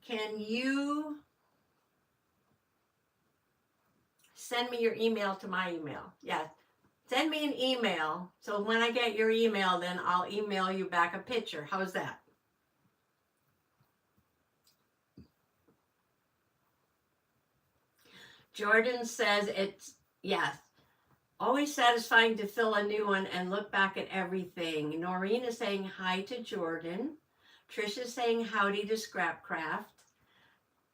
Can you send me your email to my email? Yes. Send me an email. So when I get your email, then I'll email you back a picture. How's that? Jordan says it's, yes, always satisfying to fill a new one and look back at everything. Noreen is saying hi to Jordan. Trish is saying howdy to Scrapcraft.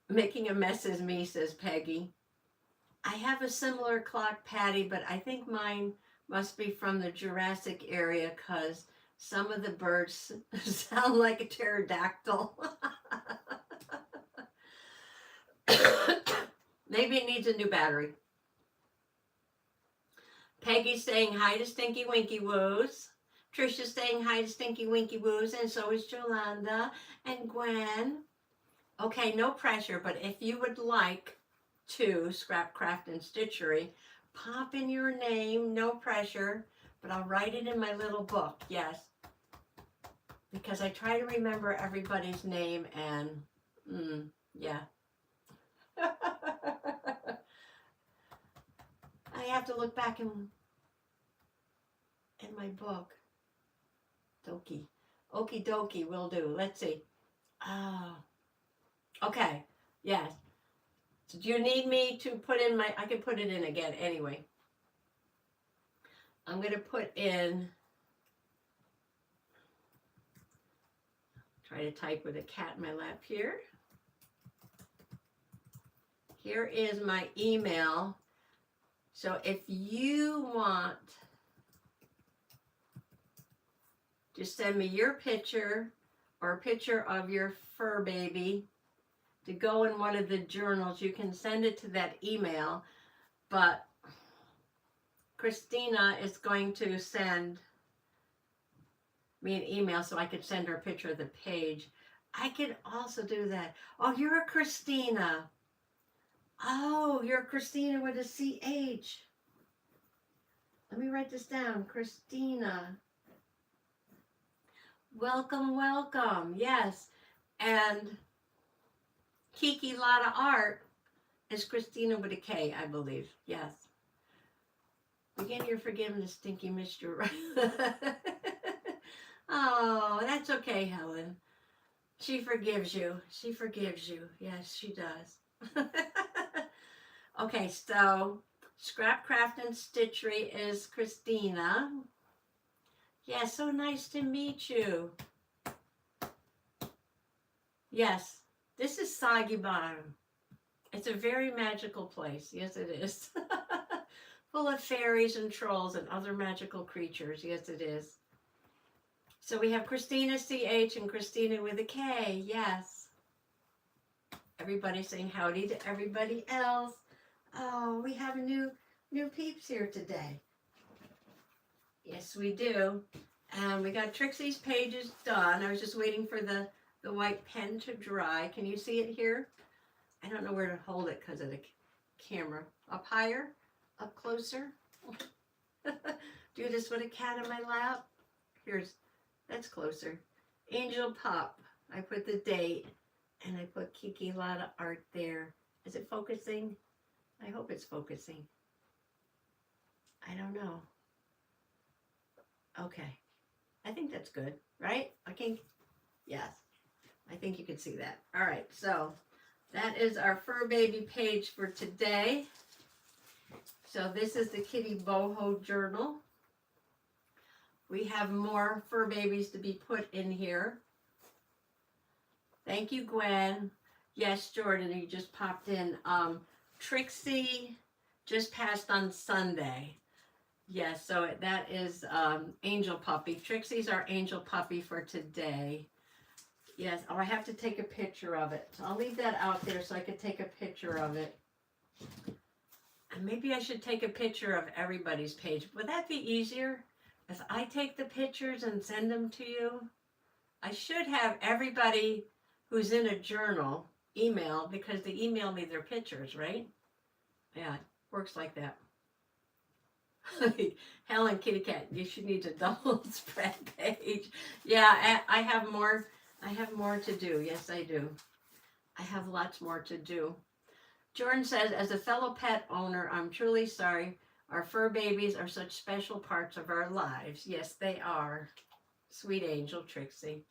Making a mess is me, says Peggy. I have a similar clock, Patty, but I think mine must be from the Jurassic area because some of the birds sound like a pterodactyl. Maybe it needs a new battery. Peggy's saying hi to Stinky Winky Woos. Trisha's saying hi to Stinky Winky Woos, and so is Jolanda and Gwen. Okay, no pressure, but if you would like to Scrap Craft and Stitchery, pop in your name, no pressure, but I'll write it in my little book, yes. Because I try to remember everybody's name and, yeah. I have to look back in my book. Dokie. Okie dokie, will do. Let's see. Oh. Okay. Yes. So do you need me to put in I can put it in again anyway. I'm going to put in, try to type with a cat in my lap here. Here is my email. So if you want to send me your picture or a picture of your fur baby to go in one of the journals, you can send it to that email. But Christina is going to send me an email so I could send her a picture of the page. I could also do that. Oh, you're a Christina. Oh, you're Christina with a CH. Let me write this down. Christina. Welcome, welcome. Yes. And Kiki Lotta Art is Christina with a K, I believe. Yes. Begin your forgiveness, Stinky Mr. Oh, that's okay, Helen. She forgives you. She forgives you. Yes, she does. Okay, so Scrap Craft and Stitchery is Christina. Yes, so nice to meet you. Yes, this is Soggy Bottom. It's a very magical place. Yes, it is. Full of fairies and trolls and other magical creatures. Yes, it is. So we have Christina CH and Christina with a K. Yes. Everybody saying howdy to everybody else. Oh, we have new peeps here today. Yes, we do. And we got Trixie's pages done. I was just waiting for the white pen to dry. Can you see it here? I don't know where to hold it because of the camera. Up higher? Up closer? Do this with a cat in my lap? That's closer. Angel Pup. I put the date and I put Kiki Lotta Art there. Is it focusing? I hope it's focusing. I don't know. Okay. I think that's good, right? Yes. I think you can see that. All right, so that is our fur baby page for today. So this is the Kitty Boho Journal. We have more fur babies to be put in here. Thank you, Gwen. Yes, Jordan, you just popped in. Trixie just passed on Sunday. Yes, so that is Angel Puppy. Trixie's our Angel Puppy for today. Yes, oh, I have to take a picture of it. So I'll leave that out there so I could take a picture of it. And maybe I should take a picture of everybody's page. Would that be easier? If I take the pictures and send them to you? I should have everybody who's in a journal email because they email me their pictures, right? Yeah, it works like that. Helen Kitty Cat, you should need a double spread page. Yeah, I have more. I have more to do. Yes, I do. I have lots more to do. Jordan says, as a fellow pet owner, I'm truly sorry. Our fur babies are such special parts of our lives. Yes, they are. Sweet angel Trixie.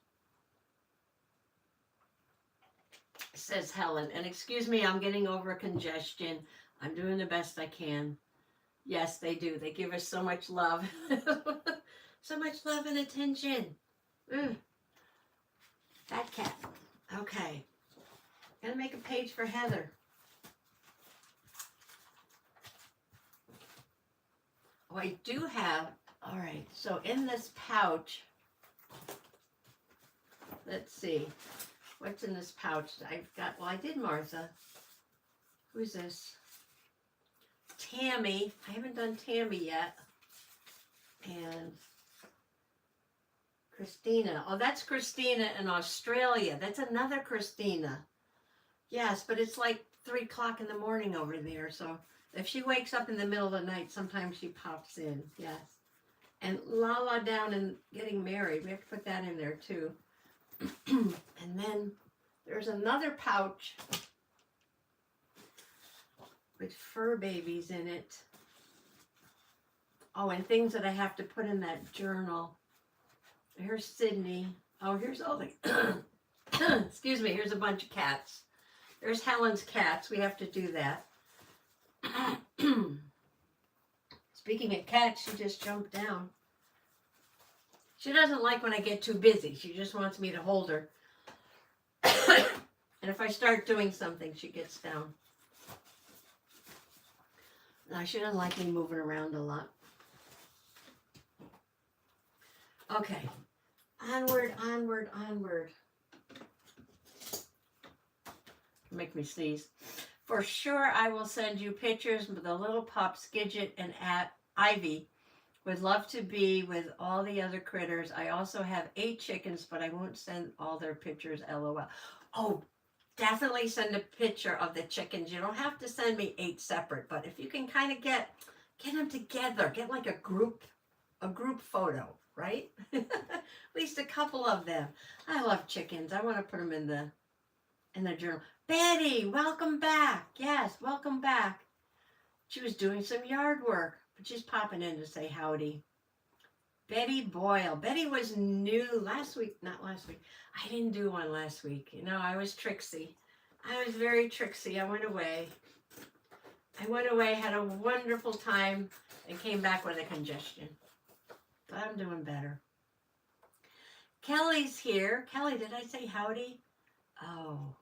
Says Helen. And excuse me, I'm getting over congestion. I'm doing the best I can. Yes, they do. They give us so much love. So much love and attention. That cat. Okay. Gonna make a page for Heather. Oh, I do have, all right, so in this pouch, let's see, what's in this pouch? I've got, well, I did Martha. Who's this? Tammy. I haven't done Tammy yet. And Christina. Oh, that's Christina in Australia. That's another Christina. Yes, but it's like 3 o'clock in the morning over there. So if she wakes up in the middle of the night, sometimes she pops in. Yes. And Lala down and getting married. We have to put that in there too. And then there's another pouch with fur babies in it. Oh, and things that I have to put in that journal. Here's Sydney. Oh, here's all the, excuse me, here's a bunch of cats. There's Helen's cats. We have to do that. Speaking of cats, she just jumped down. She doesn't like when I get too busy. She just wants me to hold her. And if I start doing something, she gets down. No, she doesn't like me moving around a lot. Okay. Onward, onward, onward. Make me sneeze. For sure, I will send you pictures with the little pups, Gidget and Ivy. Would love to be with all the other critters. I also have 8 chickens, but I won't send all their pictures, LOL. Oh, definitely send a picture of the chickens. You don't have to send me 8 separate, but if you can kind of get them together, get like a group photo, right? At least a couple of them. I love chickens. I want to put them in the journal. Betty, welcome back. Yes, welcome back. She was doing some yard work, but she's popping in to say howdy. Betty Boyle. Betty was new last week. Not last week. I didn't do one last week. You know, I was Trixie. I was very Trixie. I went away. Had a wonderful time, and came back with a congestion. But I'm doing better. Kelly's here. Kelly, did I say howdy? Oh.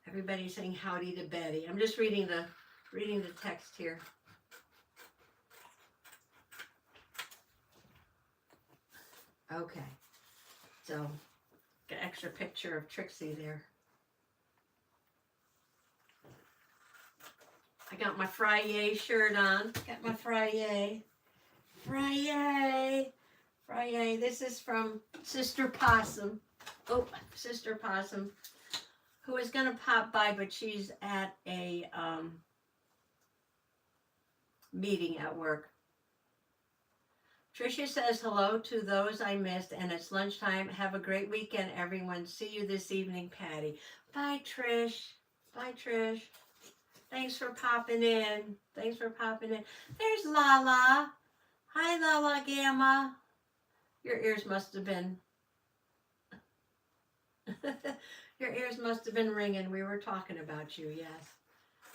Everybody's saying howdy to Betty. I'm just reading the text here. Okay. So, got an extra picture of Trixie there. I got my Friday shirt on. Got my Friday. This is from Sister Possum. Oh, Sister Possum, who is going to pop by, but she's at a meeting at work. Tricia says hello to those I missed, and it's lunchtime. Have a great weekend, everyone. See you this evening, Patty. Bye, Trish. Bye, Trish. Thanks for popping in. There's Lala. Hi, Lala Gamma. Your ears must have been... Your ears must have been ringing. We were talking about you, yes.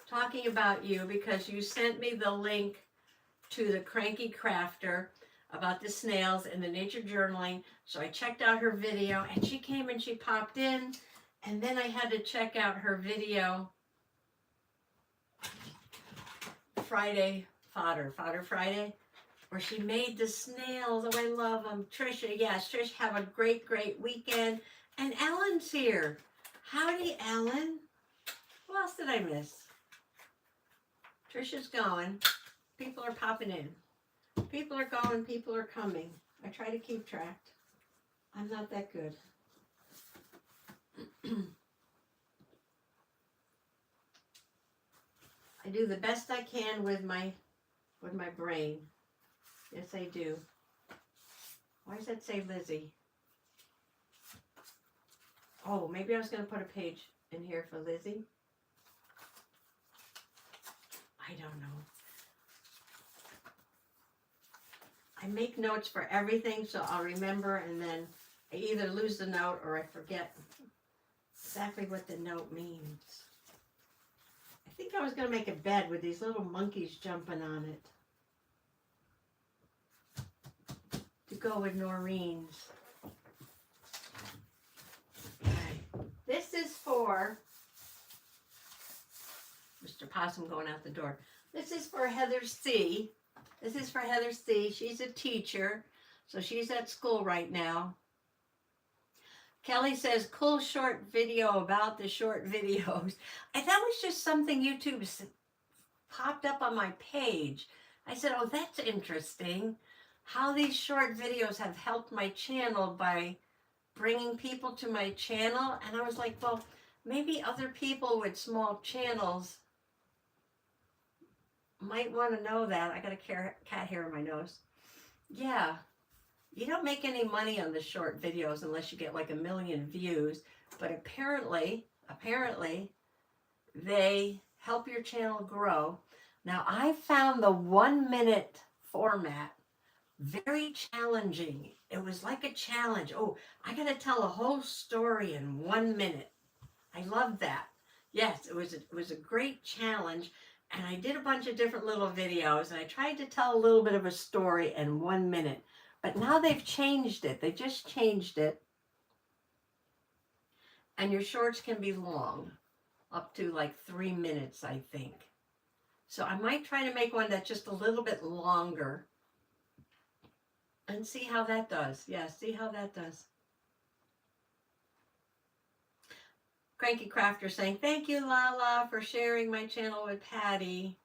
Talking about you because you sent me the link to the Cranky Crafter about the snails and the nature journaling. So I checked out her video, and she came and she popped in, and then I had to check out her video Friday, Fodder Friday, where she made the snails. Oh, I love them. Trisha, yes, Trish, have a great, great weekend. And Ellen's here. Howdy, Ellen. Who else did I miss? Trisha's going. People are popping in. People are going, people are coming. I try to keep track. I'm not that good. I do the best I can with my brain. Yes, I do. Why does that say Lizzie? Oh, maybe I was going to put a page in here for Lizzie. I don't know. I make notes for everything, so I'll remember, and then I either lose the note or I forget exactly what the note means. I think I was going to make a bed with these little monkeys jumping on it to go with Noreen's. Okay. This is for Mr. Possum going out the door. This is for Heather C. She's a teacher, so she's at school right now. Kelly says, cool short video about the short videos. And that was just something YouTube popped up on my page. I said, oh, that's interesting. How these short videos have helped my channel by bringing people to my channel. And I was like, well, maybe other people with small channels might want to know that. I got a cat hair in my nose. Yeah. You don't make any money on the short videos unless you get like 1 million views. But apparently, they help your channel grow. Now, I found the 1 minute format very challenging. It was like a challenge. Oh, I got to tell a whole story in 1 minute. I love that. Yes, it was a great challenge. And I did a bunch of different little videos, and I tried to tell a little bit of a story in 1 minute. But now they've changed it. They just changed it. And your shorts can be long, up to like 3 minutes, I think. So I might try to make one that's just a little bit longer and see how that does. Yeah, see how that does. Cranky Crafter saying, thank you, Lala, for sharing my channel with Patty.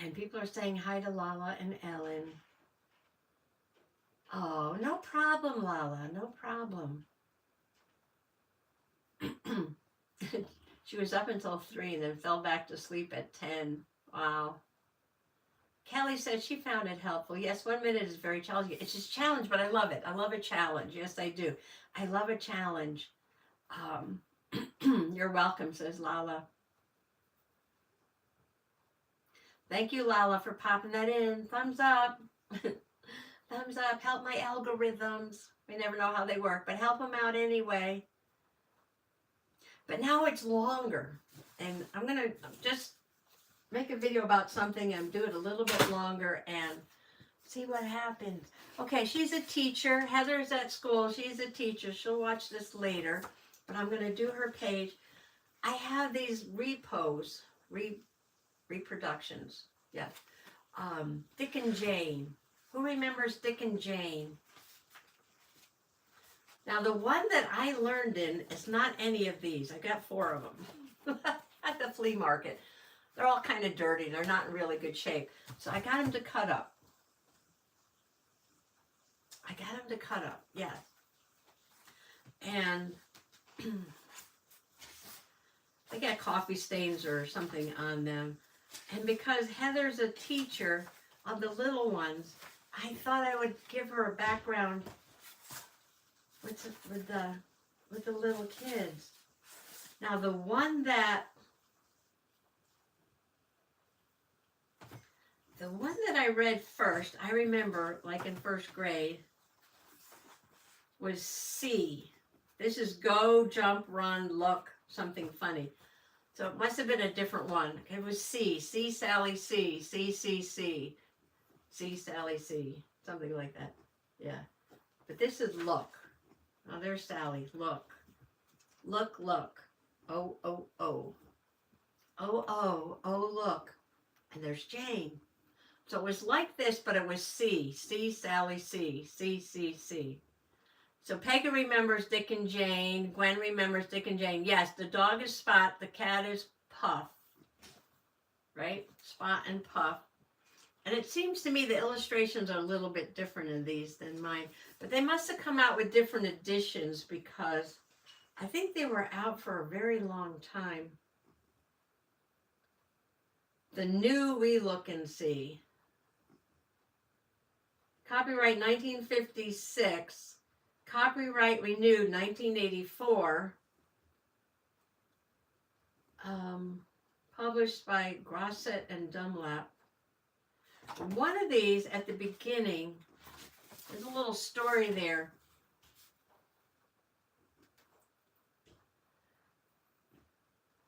And people are saying hi to Lala and Ellen. Oh, no problem, Lala. No problem. She was up until 3 and then fell back to sleep at 10. Wow. Kelly said she found it helpful. Yes, 1 minute is very challenging. It's just a challenge, but I love it. I love a challenge. Yes, I do. I love a challenge. You're welcome, says Lala. Thank you, Lala, for popping that in. Thumbs up. Thumbs up. Help my algorithms. We never know how they work, but help them out anyway. But now it's longer. And I'm going to just make a video about something and do it a little bit longer and see what happens. Okay, she's a teacher. Heather's at school. She's a teacher. She'll watch this later. But I'm going to do her page. I have these reproductions. Yeah. Dick and Jane. Who remembers Dick and Jane? Now, the one that I learned in is not any of these. I got 4 of them at the flea market. They're all kind of dirty. They're not in really good shape. So I got them to cut up. Yes. And they got coffee stains or something on them. And because Heather's a teacher of the little ones, I thought I would give her a background with the little kids. Now the one that I read first, I remember like in first grade, was C. This is go, jump, run, look, something funny. So it must have been a different one. It was C. C, Sally, C. C, C, C. C, Sally, C. Something like that. Yeah. But this is look. Oh, there's Sally. Look. Look, look. Oh, oh, oh. Oh, oh, oh, look. And there's Jane. So it was like this, but it was C. C, Sally, C. C, C, C. So Peggy remembers Dick and Jane. Gwen remembers Dick and Jane. Yes, the dog is Spot. The cat is Puff. Right? Spot and Puff. And it seems to me the illustrations are a little bit different in these than mine. But they must have come out with different editions because I think they were out for a very long time. The new We Look and See. Copyright 1956. Copyright renewed 1984. Published by Grosset and Dunlap. One of these at the beginning, there's a little story there.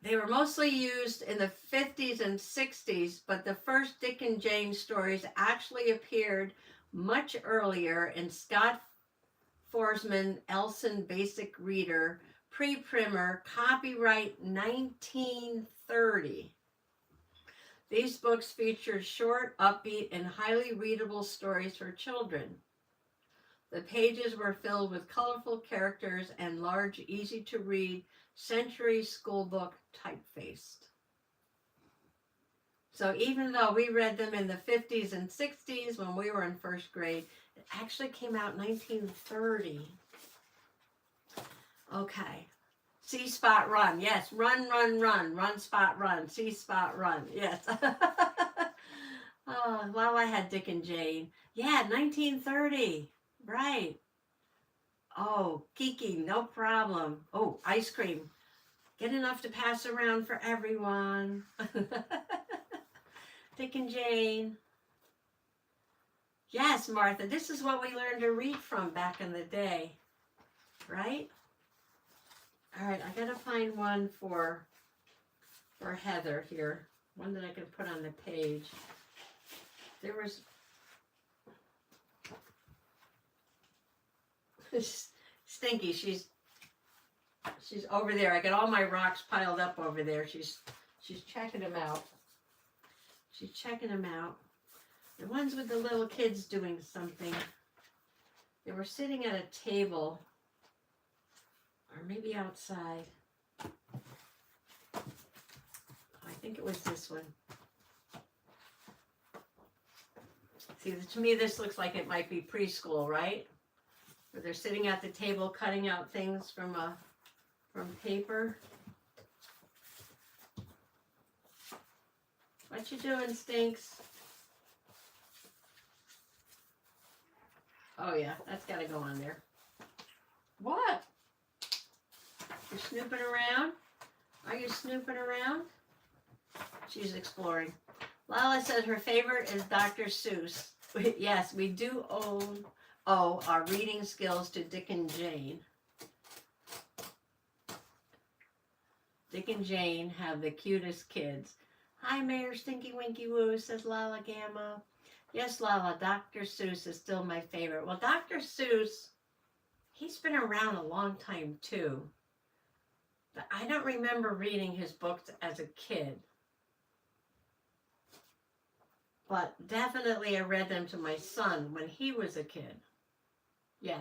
They were mostly used in the 50s and 60s, but the first Dick and Jane stories actually appeared much earlier in Scott Forsman Elson Basic Reader, pre-primer, copyright 1930. These books featured short, upbeat, and highly readable stories for children. The pages were filled with colorful characters and large, easy-to-read, century schoolbook typefaced. So even though we read them in the 50s and 60s when we were in first grade, it actually came out in 1930. Okay. See Spot run. Yes. Run, run, run. Run, Spot, run. See Spot run. Yes. Oh, well, I had Dick and Jane. Yeah, 1930. Right. Oh, Kiki, no problem. Oh, ice cream. Get enough to pass around for everyone. Dick and Jane. Yes, Martha, this is what we learned to read from back in the day. Right? All right, I got to find one for Heather here. One that I can put on the page. There was... Stinky, she's over there. I got all my rocks piled up over there. She's checking them out. She's checking them out. The ones with the little kids doing something. They were sitting at a table, or maybe outside. I think it was this one. See, to me, this looks like it might be preschool, right? Where they're sitting at the table cutting out things from paper. What you doing, Stinks? Oh yeah, that's got to go on there. What? You're snooping around? Are you snooping around? She's exploring. Lala says her favorite is Dr. Seuss. Yes, we do owe our reading skills to Dick and Jane. Dick and Jane have the cutest kids. Hi, Mayor Stinky Winky Woo, says Lala Gamma. Yes, Lala, Dr. Seuss is still my favorite. Well, Dr. Seuss, he's been around a long time, too. But I don't remember reading his books as a kid. But definitely I read them to my son when he was a kid. Yes.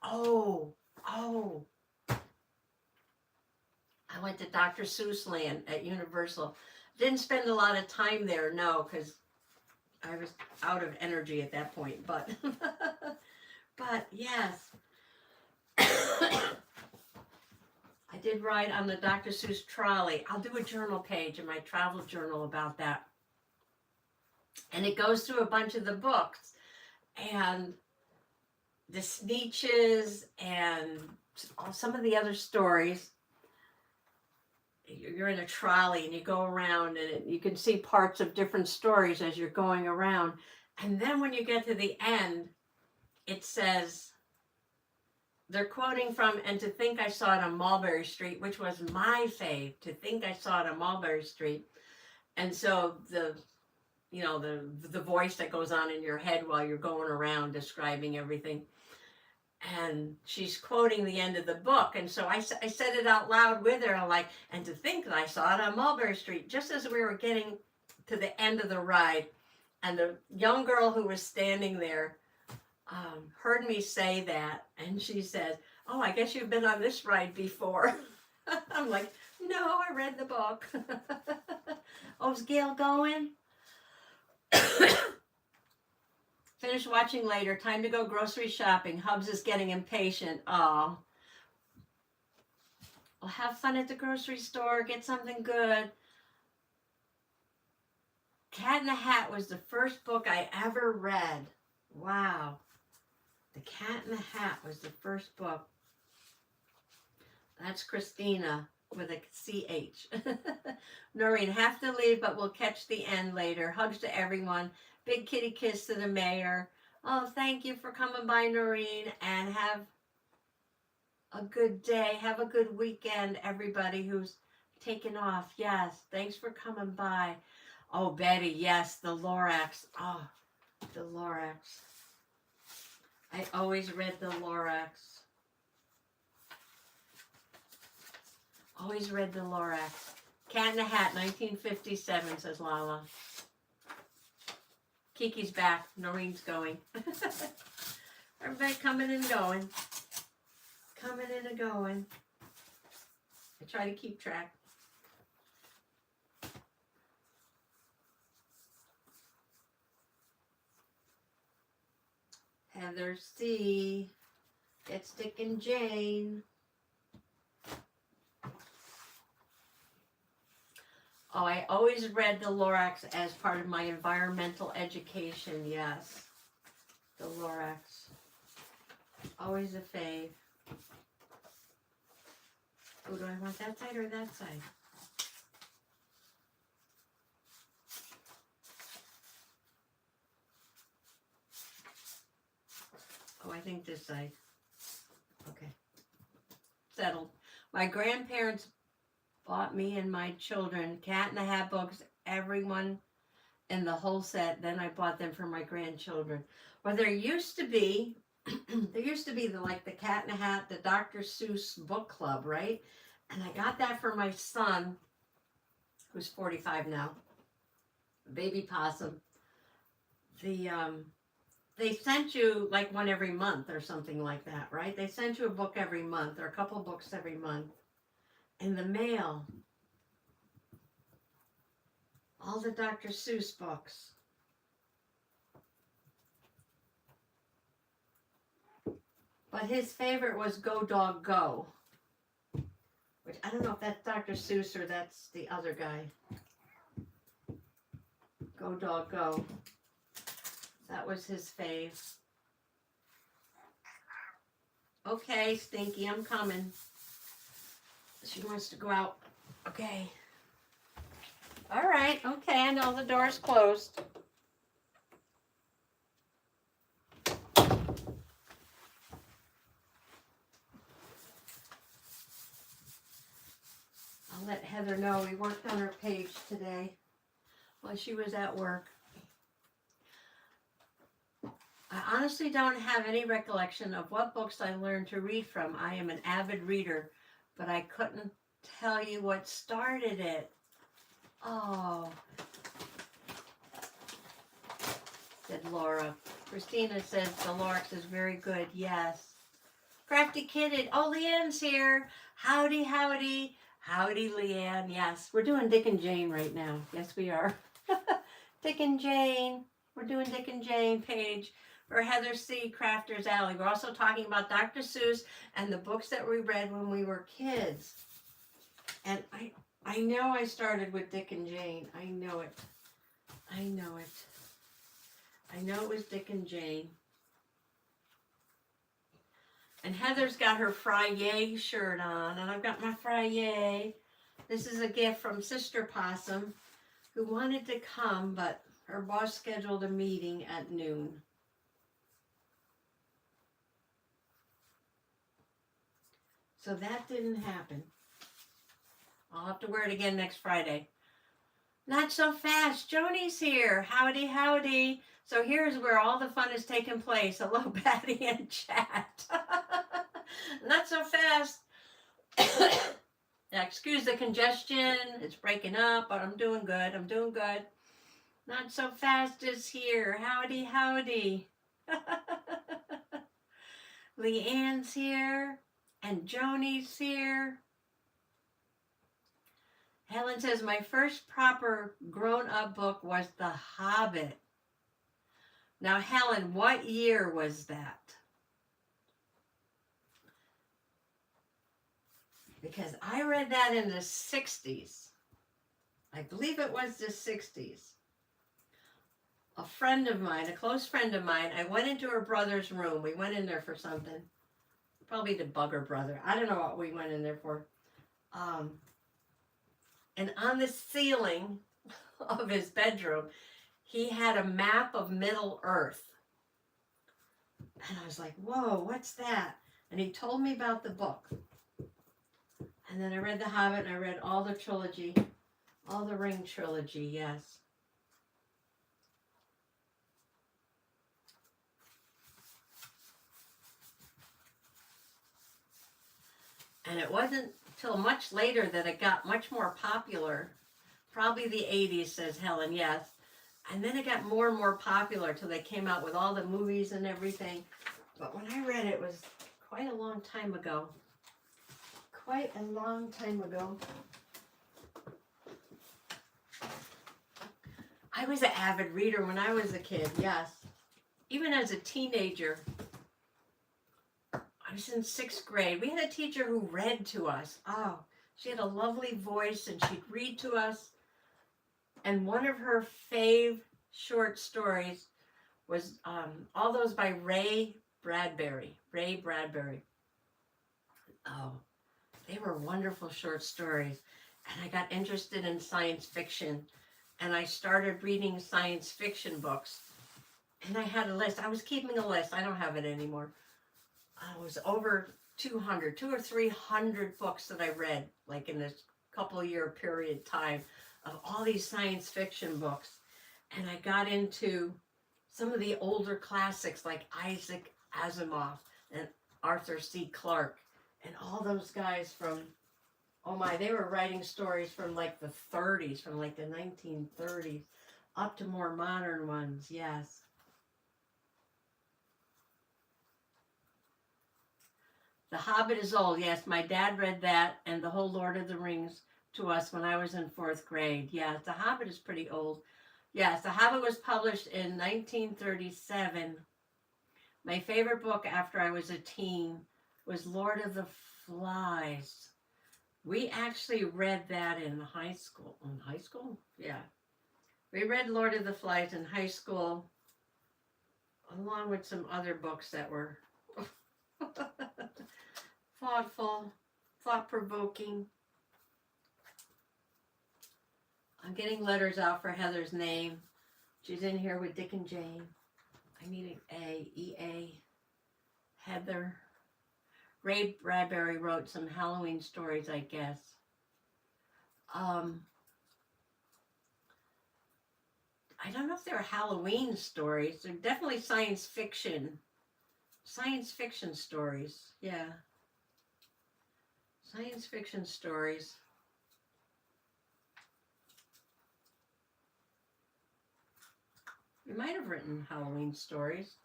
Oh. I went to Dr. Seuss Land at Universal. Didn't spend a lot of time there, no, because I was out of energy at that point. But, but yes. I did ride on the Dr. Seuss trolley. I'll do a journal page in my travel journal about that. And it goes through a bunch of the books. And the Sneetches and some of the other stories. You're in a trolley and you go around and you can see parts of different stories as you're going around. And then when you get to the end, it says, they're quoting from, and to think I saw it on Mulberry Street, which was my fave, to think I saw it on Mulberry Street. And so the voice that goes on in your head while you're going around describing everything. And she's quoting the end of the book. And so I said it out loud with her. I'm like, and to think that I saw it on Mulberry Street, just as we were getting to the end of the ride. And the young girl who was standing there heard me say that. And she says, oh, I guess you've been on this ride before. I'm like, no, I read the book. Oh, is Gail going? Finish watching later. Time to go grocery shopping. Hubs is getting impatient. Oh. Well, have fun at the grocery store. Get something good. Cat in the Hat was the first book I ever read. Wow. The Cat in the Hat was the first book. That's Christina with a CH. Noreen, have to leave, but we'll catch the end later. Hugs to everyone. Big kitty kiss to the mayor. Oh, thank you for coming by, Noreen, and have a good day. Have a good weekend, everybody who's taken off. Yes, thanks for coming by. Oh, Betty, yes, the Lorax. Oh, the Lorax. I always read the Lorax. Always read the Lorax. Cat in the Hat, 1957, says Lala. Kiki's back. Noreen's going. Everybody coming and going. Coming in and going. I try to keep track. Heather C. Get Dick and Jane. Oh, I always read the Lorax as part of my environmental education, yes. The Lorax. Always a fave. Oh, do I want that side or that side? Oh, I think this side. Okay. Settled. My grandparents bought me and my children Cat in the Hat books, everyone in the whole set. Then I bought them for my grandchildren. Well, there used to be the Cat in the Hat, the Dr. Seuss book club, right? And I got that for my son, who's 45 now, baby Possum. They sent you like one every month or something like that, right? They sent you a book every month or a couple books every month. In the mail, all the Dr. Seuss books. But his favorite was Go Dog Go, which I don't know if that's Dr. Seuss or that's the other guy. Go Dog Go. That was his fave. Okay, Stinky, I'm coming. She wants to go out. Okay. All right. Okay, I know the door's closed. I'll let Heather know we worked on her page today while she was at work. I honestly don't have any recollection of what books I learned to read from. I am an avid reader, but I couldn't tell you what started it. Oh, said Laura. Christina says the Lorax is very good. Yes. Crafty Kitted. Oh, Leanne's here. Howdy, howdy. Howdy, Leanne. Yes, we're doing Dick and Jane right now. Yes, we are. Dick and Jane. We're doing Dick and Jane page for Heather C. Crafter's Alley. We're also talking about Dr. Seuss and the books that we read when we were kids. And I know I started with Dick and Jane. I know it. I know it. I know it was Dick and Jane. And Heather's got her Fry-Yay shirt on, and I've got my Fry-Yay. This is a gift from Sister Possum, who wanted to come, but her boss scheduled a meeting at noon. So that didn't happen. I'll have to wear it again next Friday. Not so fast. Joni's here. Howdy, howdy. So here's where all the fun is taking place. Hello, Patty and chat. Not so fast. Yeah, excuse the congestion. It's breaking up, but I'm doing good. I'm doing good. Not so fast is here. Howdy, howdy. Leanne's here. And Joni's here. Helen says, my first proper grown-up book was The Hobbit. Now, Helen, what year was that? Because I read that in the 60s. I believe it was the 60s. A friend of mine, a close friend of mine, I went into her brother's room. We went in there for something. Probably to bug her brother. I don't know what we went in there for. And on the ceiling of his bedroom, he had a map of Middle Earth. And I was like, whoa, what's that? And he told me about the book. And then I read The Hobbit, and I read all the trilogy, all the Ring trilogy, yes. And it wasn't till much later that it got much more popular. Probably the 80s, says Helen, yes. And then it got more and more popular till they came out with all the movies and everything. But when I read it, it was quite a long time ago. Quite a long time ago. I was an avid reader when I was a kid, yes. Even as a teenager. I was in 6th grade. We had a teacher who read to us. Oh, she had a lovely voice and she'd read to us. And one of her fave short stories was all those by Ray Bradbury. Ray Bradbury. Oh, they were wonderful short stories. And I got interested in science fiction. And I started reading science fiction books. And I had a list. I was keeping a list. I don't have it anymore. It was over 200 or 300 books that I read, like in this couple of year period time of all these science fiction books. And I got into some of the older classics like Isaac Asimov and Arthur C. Clarke and all those guys from, oh my, they were writing stories from like the 30s, from like the 1930s, up to more modern ones, yes. The Hobbit is old. Yes, my dad read that and the whole Lord of the Rings to us when I was in 4th grade. Yes, The Hobbit is pretty old. Yes, The Hobbit was published in 1937. My favorite book after I was a teen was Lord of the Flies. We actually read that in high school. In high school? Yeah. We read Lord of the Flies in high school along with some other books that were thoughtful, thought-provoking. I'm getting letters out for Heather's name. She's in here with Dick and Jane. I need an A, E-A, Heather. Ray Bradbury wrote some Halloween stories, I guess. I don't know if they're Halloween stories. They're definitely science fiction. Science fiction stories, yeah. Science fiction stories. He might have written Halloween stories.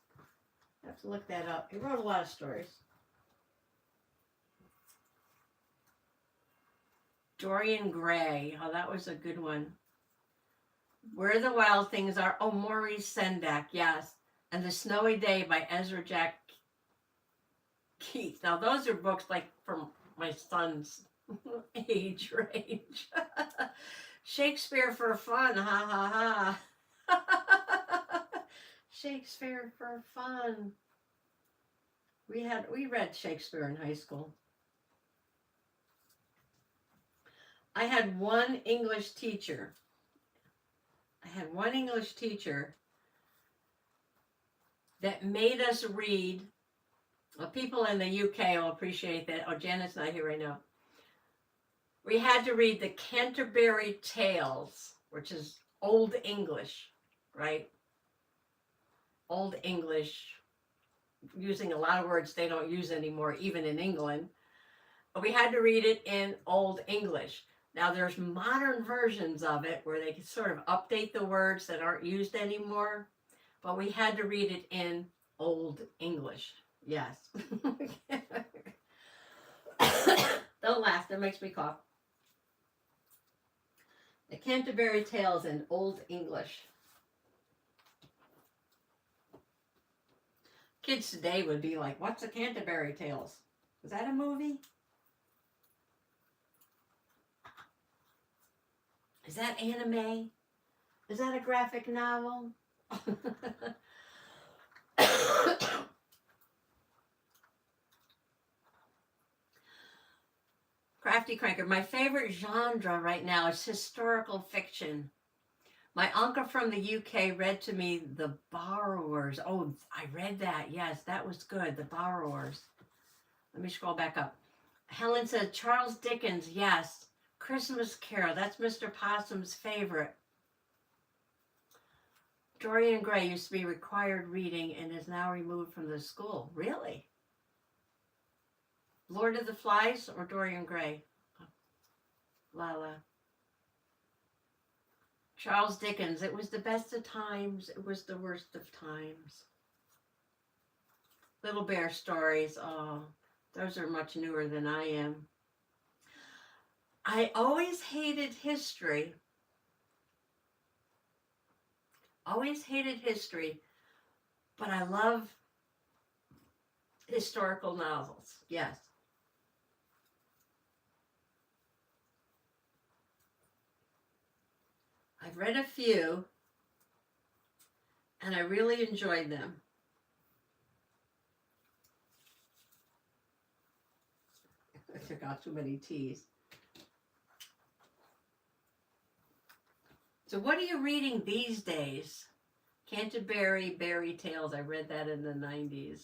I have to look that up. He wrote a lot of stories. Dorian Gray. Oh, that was a good one. Where the Wild Things Are. Oh, Maurice Sendak, yes. And The Snowy Day by Ezra Jack Keith. Now, those are books like from my son's age range. Shakespeare for fun, ha ha ha. Shakespeare for fun. We read Shakespeare in high school. I had one English teacher. That made us read. Well, people in the UK will appreciate that. Oh, Janet's not here right now. We had to read the Canterbury Tales, which is Old English, right? Old English, using a lot of words they don't use anymore, even in England. But we had to read it in Old English. Now, there's modern versions of it where they can sort of update the words that aren't used anymore. But we had to read it in Old English. Yes. Don't laugh, that makes me cough. The Canterbury Tales in Old English. Kids today would be like, what's the Canterbury Tales? Is that a movie? Is that anime? Is that a graphic novel? Crafty Cranker. My favorite genre right now is historical fiction. My uncle from the UK read to me The Borrowers. Oh, I read that. Yes, that was good. The Borrowers. Let me scroll back up. Helen said Charles Dickens. Yes. Christmas Carol. That's Mr. Possum's favorite. Dorian Gray used to be required reading and is now removed from the school. Really? Lord of the Flies or Dorian Gray? Lala. Charles Dickens. It was the best of times. It was the worst of times. Little Bear stories. Oh, those are much newer than I am. I always hated history. Always hated history, but I love historical novels. Yes. I've read a few, and I really enjoyed them. I took out too many T's. So what are you reading these days? Canterbury Fairy Tales. I read that in the 90s.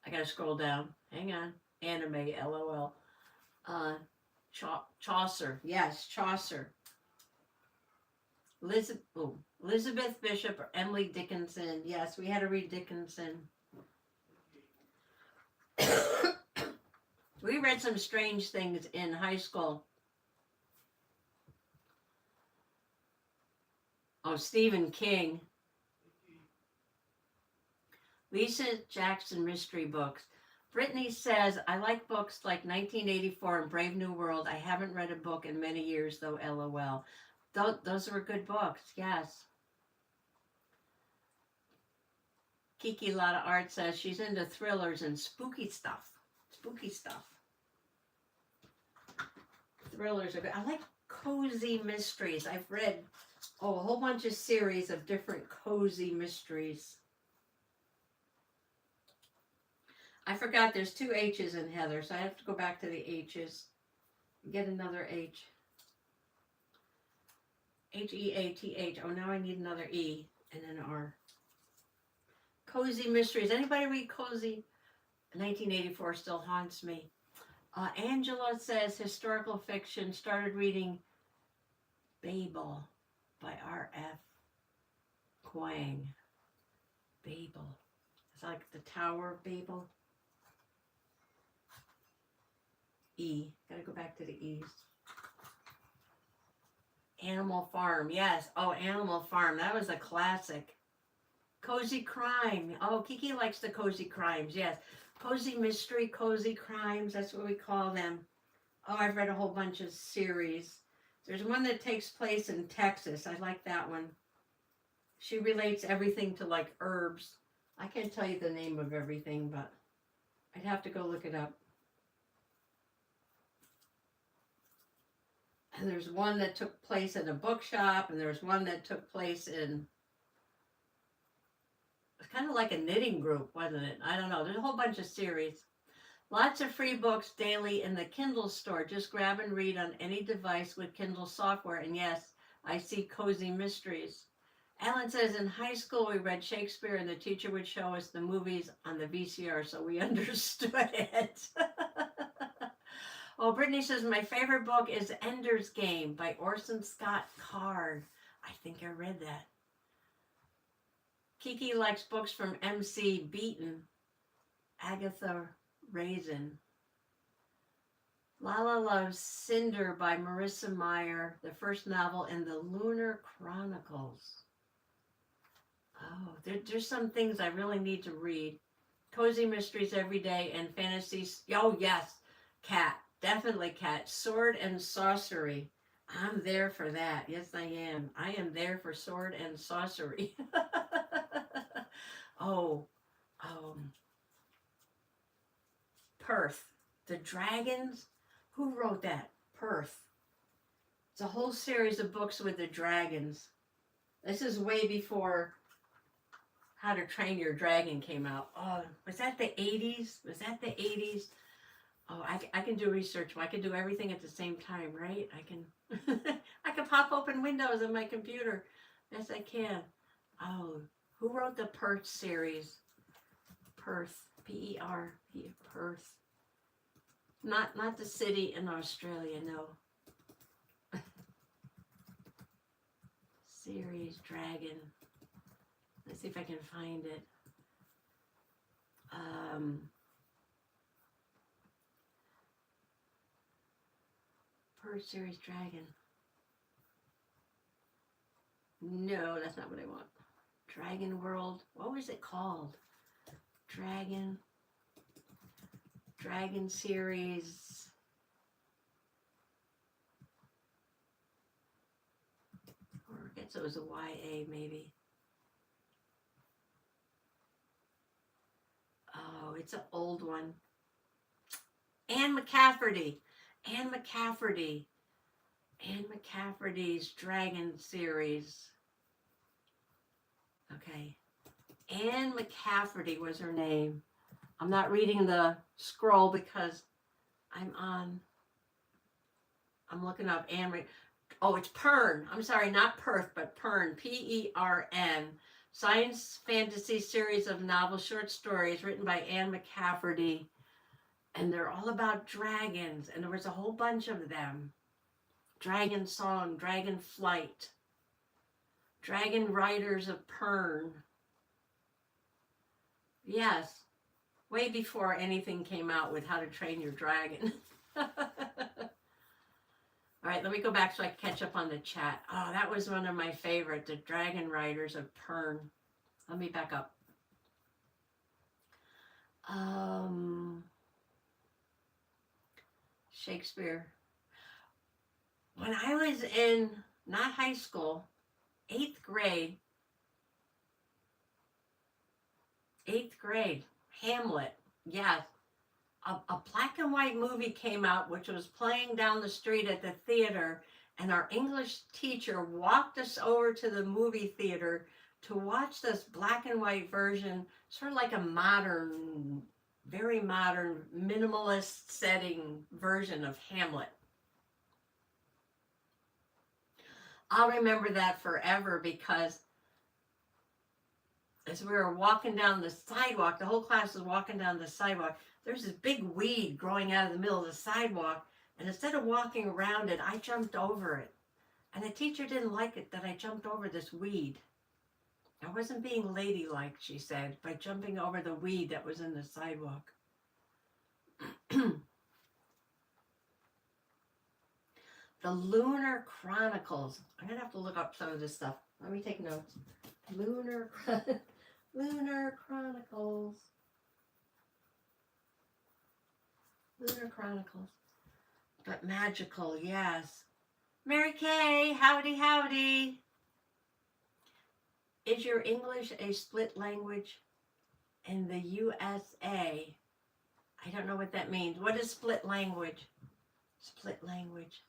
I gotta scroll down. Hang on. Anime, LOL. Chaucer. Yes, Chaucer. Elizabeth Bishop or Emily Dickinson. Yes, we had to read Dickinson. We read some strange things in high school. Oh, Stephen King. Lisa Jackson mystery books. Brittany says, I like books like 1984 and Brave New World. I haven't read a book in many years, though, LOL. Those were good books, yes. Kiki Lotta Art says she's into thrillers and spooky stuff. Spooky stuff. Thrillers are good. I like cozy mysteries. I've read a whole bunch of series of different cozy mysteries. I forgot there's two H's in Heather, so I have to go back to the H's. Get another H. H-E-A-T-H. Oh, now I need another E and an R. Cozy Mysteries. Anybody read Cozy? 1984 still haunts me. Angela says historical fiction. Started reading Babel by R.F. Kuang. Babel. It's like the Tower of Babel. E. Gotta go back to the E's. Animal Farm. Yes. Oh, Animal Farm. That was a classic. Cozy Crime. Oh, Kiki likes the Cozy Crimes. Yes. Cozy Mystery, Cozy Crimes. That's what we call them. Oh, I've read a whole bunch of series. There's one that takes place in Texas. I like that one. She relates everything to like herbs. I can't tell you the name of everything, but I'd have to go look it up. And there's one that took place in a bookshop, and there's one that took place in, it's kind of like a knitting group, wasn't it? I don't know. There's a whole bunch of series. Lots of free books daily in the Kindle store. Just grab and read on any device with Kindle software. And yes, I see Cozy Mysteries. Alan says, in high school we read Shakespeare and the teacher would show us the movies on the VCR so we understood it. Oh, Brittany says, my favorite book is Ender's Game by Orson Scott Card. I think I read that. Kiki likes books from M.C. Beaton. Agatha Raisin. Lala loves Cinder by Marissa Meyer, the first novel in the Lunar Chronicles. Oh, there's some things I really need to read. Cozy Mysteries every day and fantasies. Oh, yes, Cat. Definitely Cat. Sword and Sorcery. I'm there for that. Yes, I am. I am there for sword and sorcery. Oh, Perth. The Dragons. Who wrote that? Perth. It's a whole series of books with the dragons. This is way before How to Train Your Dragon came out. Oh, was that the 80s? Was that the 80s? Oh, I can do research. I can do everything at the same time, right? I can I can pop open Windows on my computer. Yes, I can. Oh, who wrote the Perth series? Perth. P-E-R. Perth. Not the city in Australia, no. Series Dragon. Let's see if I can find it. Perth Series Dragon. No, that's not what I want. Dragon World. What was it called? Dragon series. Or I guess it was a YA maybe. Oh, it's an old one. Anne McCafferty. Anne McCafferty's Dragon series. Okay. Anne McCafferty was her name. I'm not reading the scroll because I'm looking up Anne. Oh, it's Pern. I'm sorry, not Perth, but Pern. P-E-R-N. Science fantasy series of novel short stories written by Anne McCafferty. And they're all about dragons. And there was a whole bunch of them. Dragon Song, Dragon Flight, Dragon Riders of Pern. Yes, way before anything came out with How to Train Your Dragon. All right, let me go back so I can catch up on the chat. Oh, that was one of my favorite, the Dragon Riders of Pern. Let me back up. Shakespeare. When I was in, not high school, 8th grade, Hamlet, yes. A black and white movie came out which was playing down the street at the theater, and our English teacher walked us over to the movie theater to watch this black and white version, sort of like a modern very modern, minimalist setting version of Hamlet. I'll remember that forever because as we were walking down the sidewalk, the whole class was walking down the sidewalk, there's this big weed growing out of the middle of the sidewalk, and instead of walking around it, I jumped over it. And the teacher didn't like it that I jumped over this weed. I wasn't being ladylike, she said, by jumping over the weed that was in the sidewalk. The Lunar Chronicles. I'm going to have to look up some of this stuff. Let me take notes. Lunar Chronicles. Lunar Chronicles. But magical, yes. Mary Kay, howdy, howdy. Is your English a split language in the USA? I don't know what that means. What is split language? Split language.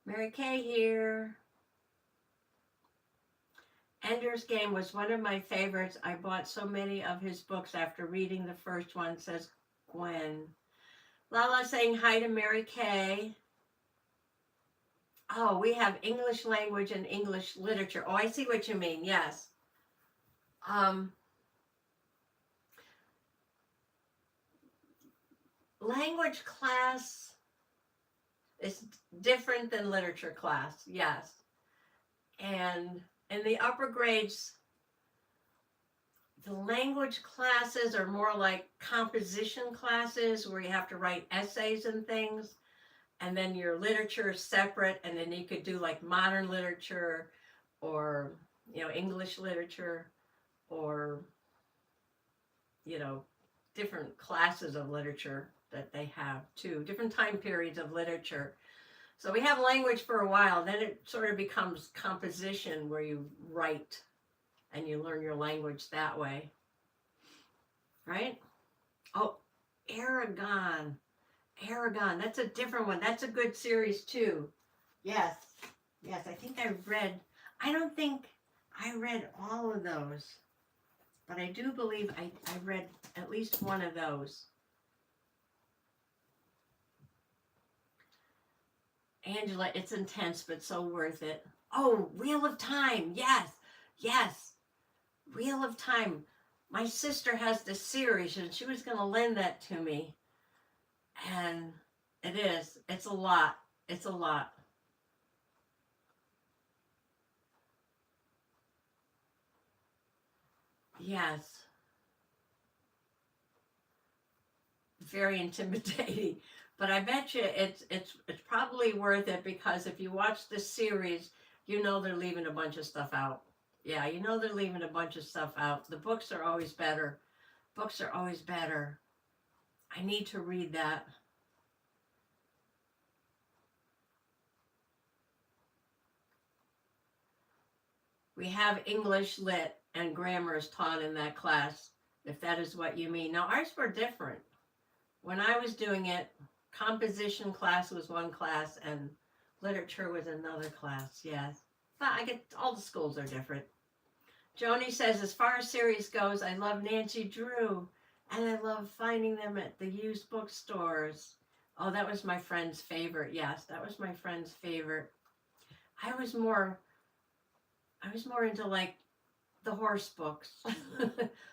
Mary Kay here. Ender's Game was one of my favorites. I bought so many of his books after reading the first one, says Gwen. Lala saying hi to Mary Kay. Oh, we have English language and English literature. Oh, I see what you mean. Yes. Language class is different than literature class. Yes. And in the upper grades, the language classes are more like composition classes where you have to write essays and things. And then your literature is separate, and then you could do like modern literature or, English literature or, different classes of literature that they have too, different time periods of literature. So we have language for a while, then it sort of becomes composition where you write and you learn your language that way. Right? Oh, Aragon. Aragon, that's a different one. That's a good series too. Yes, I think I don't think I read all of those, but I do believe I read at least one of those. Angela, it's intense, but so worth it. Oh, Wheel of Time. Yes. Wheel of Time. My sister has this series, and she was going to lend that to me. And it's a lot. It's a lot. Yes. Very intimidating. But I bet you it's probably worth it because if you watch this series, they're leaving a bunch of stuff out. Yeah, they're leaving a bunch of stuff out. The books are always better. Books are always better. I need to read that. We have English lit and grammar is taught in that class, if that is what you mean. Now, ours were different. When I was doing it, composition class was one class and literature was another class, yes. But I get all the schools are different. Joni says, as far as series goes, I love Nancy Drew. And I love finding them at the used bookstores. Oh, that was my friend's favorite. Yes, that was my friend's favorite. I was more into like the horse books.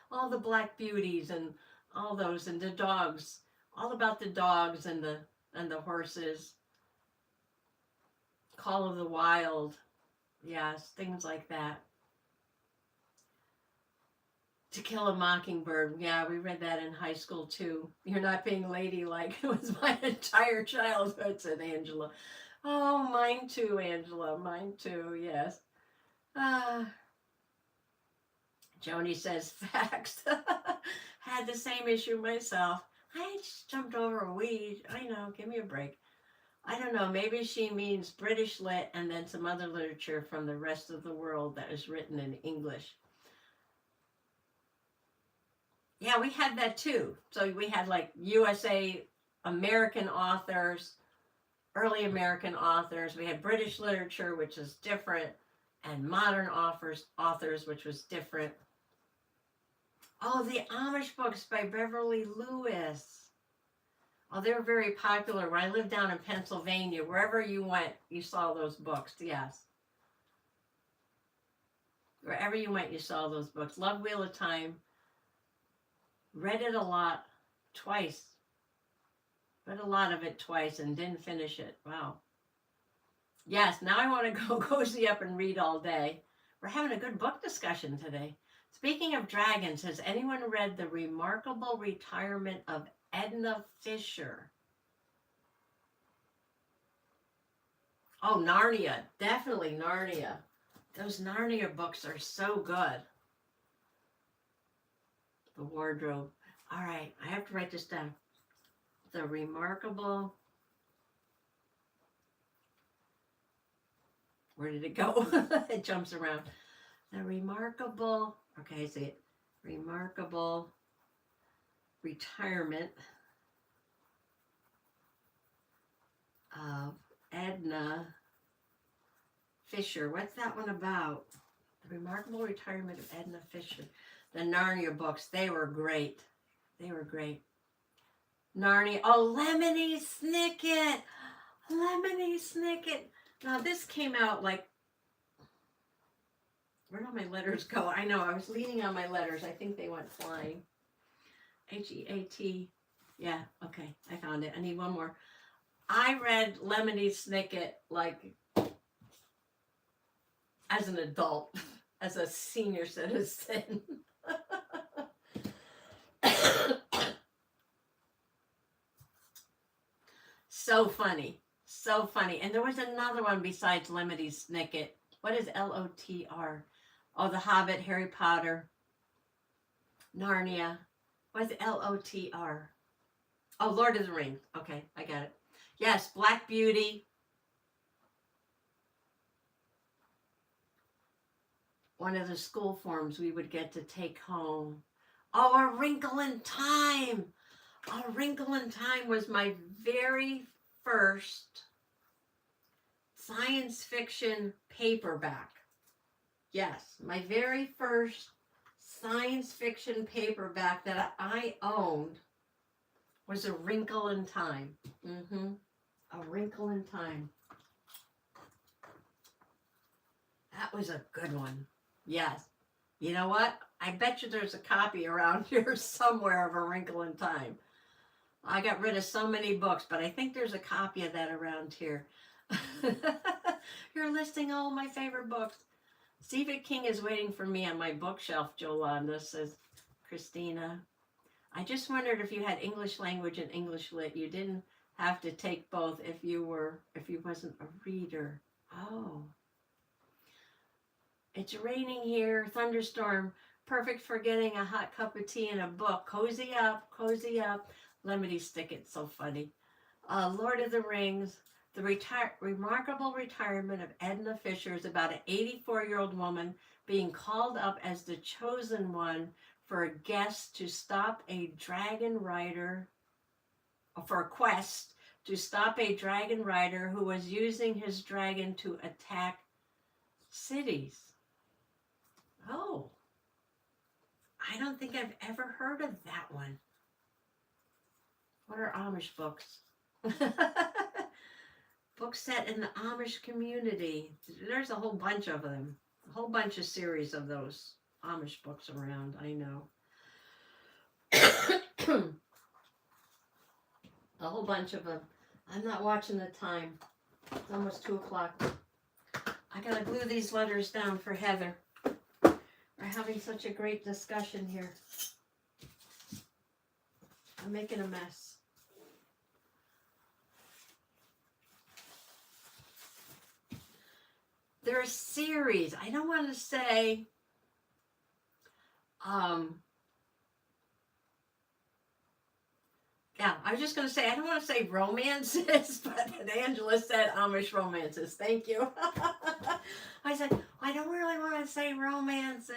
All the Black Beauties and all those, and the dogs. All about the dogs and the horses. Call of the Wild. Yes, things like that. To Kill a Mockingbird. Yeah, we read that in high school too. You're not being ladylike. It was my entire childhood, said Angela. Oh, mine too, Angela. Mine too, yes. Joni says, facts. Had the same issue myself. I just jumped over a weed. I know, give me a break. I don't know, maybe she means British lit and then some other literature from the rest of the world that is written in English. Yeah, we had that too. So we had like USA, American authors, early American authors. We had British literature, which is different, and modern authors, which was different. Oh, the Amish books by Beverly Lewis. Oh, they were very popular. When I lived down in Pennsylvania, wherever you went, you saw those books. Yes. Wherever you went, you saw those books. Love Wheel of Time. Read it a lot. Twice. Read a lot of it twice and didn't finish it. Wow. Yes, now I want to go cozy up and read all day. We're having a good book discussion today. Speaking of dragons, has anyone read The Remarkable Retirement of Edna Fisher? Oh, Narnia. Definitely Narnia. Those Narnia books are so good. The Wardrobe. All right, I have to write this down. The Remarkable... Where did it go? It jumps around. The Remarkable... Okay, I see it. Remarkable Retirement of Edna Fisher. What's that one about? The Remarkable Retirement of Edna Fisher. The Narnia books. They were great. They were great. Narnia. Oh, Lemony Snicket. Lemony Snicket. Now, this came out like... Where did my letters go? I know. I was leaning on my letters. I think they went flying. H-E-A-T. Yeah. Okay. I found it. I need one more. I read Lemony Snicket like as an adult, as a senior citizen. So funny. So funny. And there was another one besides Lemony Snicket. What is L-O-T-R? Oh, The Hobbit, Harry Potter, Narnia. What's L-O-T-R? Oh, Lord of the Rings. Okay, I got it. Yes, Black Beauty. One of the school forms we would get to take home. Oh, A Wrinkle in Time. A Wrinkle in Time was my very first science fiction paperback. Yes, my very first science fiction paperback that I owned was A Wrinkle in Time. A Wrinkle in Time. That was a good one. Yes. You know what? I bet you there's a copy around here somewhere of A Wrinkle in Time. I got rid of so many books, but I think there's a copy of that around here. You're listing all my favorite books. Stephen King is waiting for me on my bookshelf, Jolanda, says Christina. I just wondered if you had English language and English lit. You didn't have to take both if you wasn't a reader. Oh. It's raining here, thunderstorm, perfect for getting a hot cup of tea and a book. Cozy up, cozy up. Lemony Snicket, so funny. Lord of the Rings, The Remarkable Retirement of Edna Fisher is about an 84-year-old woman being called up as the chosen one for a guest to stop a dragon rider, for a quest to stop a dragon rider who was using his dragon to attack cities. Oh, I don't think I've ever heard of that one. What are Amish books? Books set in the Amish community. There's a whole bunch of them. A whole bunch of series of those Amish books around, I know. A whole bunch of them. I'm not watching the time. It's almost 2 o'clock. I gotta glue these letters down for Heather. We're having such a great discussion here. I'm making a mess. They're a series. I don't want to say yeah, I was just going to say, I don't want to say romances, but Angela said Amish romances. Thank you. I said, I don't really want to say romances,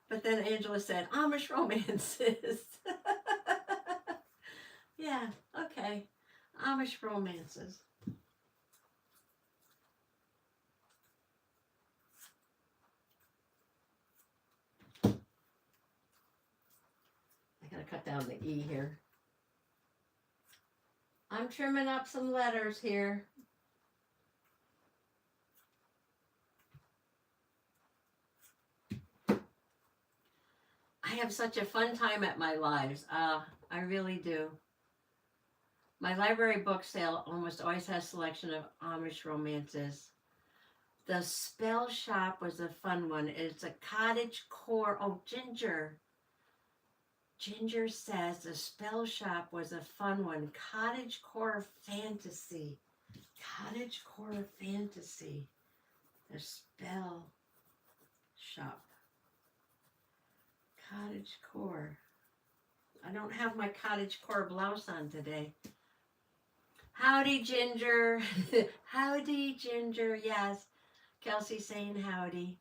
but then Angela said Amish romances. Yeah, okay. Amish romances. cut down the E here. I'm trimming up some letters here. I have such a fun time at my lives. I really do. My library book sale almost always has a selection of Amish romances. The Spell Shop was a fun one. It's a cottage core. Oh, Ginger. Ginger says the Spell Shop was a fun one. Cottage core fantasy. Cottage core fantasy. The Spell Shop. Cottage core. I don't have my cottage core blouse on today. Howdy, Ginger. Howdy, Ginger. Yes. Kelsey saying howdy.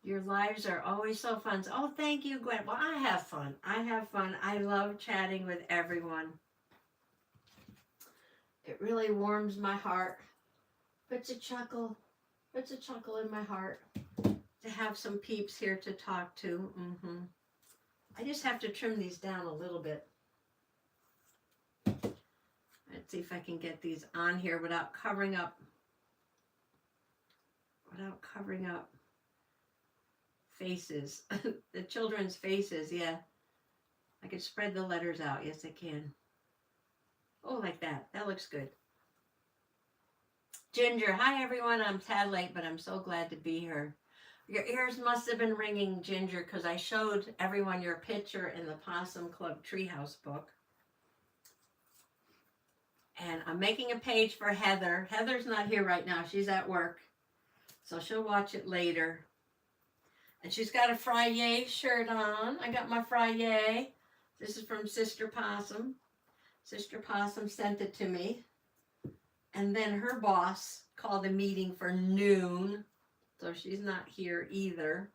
Your lives are always so fun. Oh, thank you, Gwen. Well, I have fun. I have fun. I love chatting with everyone. It really warms my heart. Puts a chuckle in my heart to have some peeps here to talk to. I just have to trim these down a little bit. Let's see if I can get these on here without covering up. Faces. The children's faces, yeah. I can spread the letters out. Yes, I can. Oh, like that. That looks good. Ginger, hi everyone. I'm tad late, but I'm so glad to be here. Your ears must have been ringing, Ginger, because I showed everyone your picture in the Possum Club Treehouse book. And I'm making a page for Heather. Heather's not here right now. She's at work. So she'll watch it later. And she's got a Friday shirt on. I got my Friday. This is from Sister Possum. Sister Possum sent it to me. And then her boss called a meeting for noon. So she's not here either.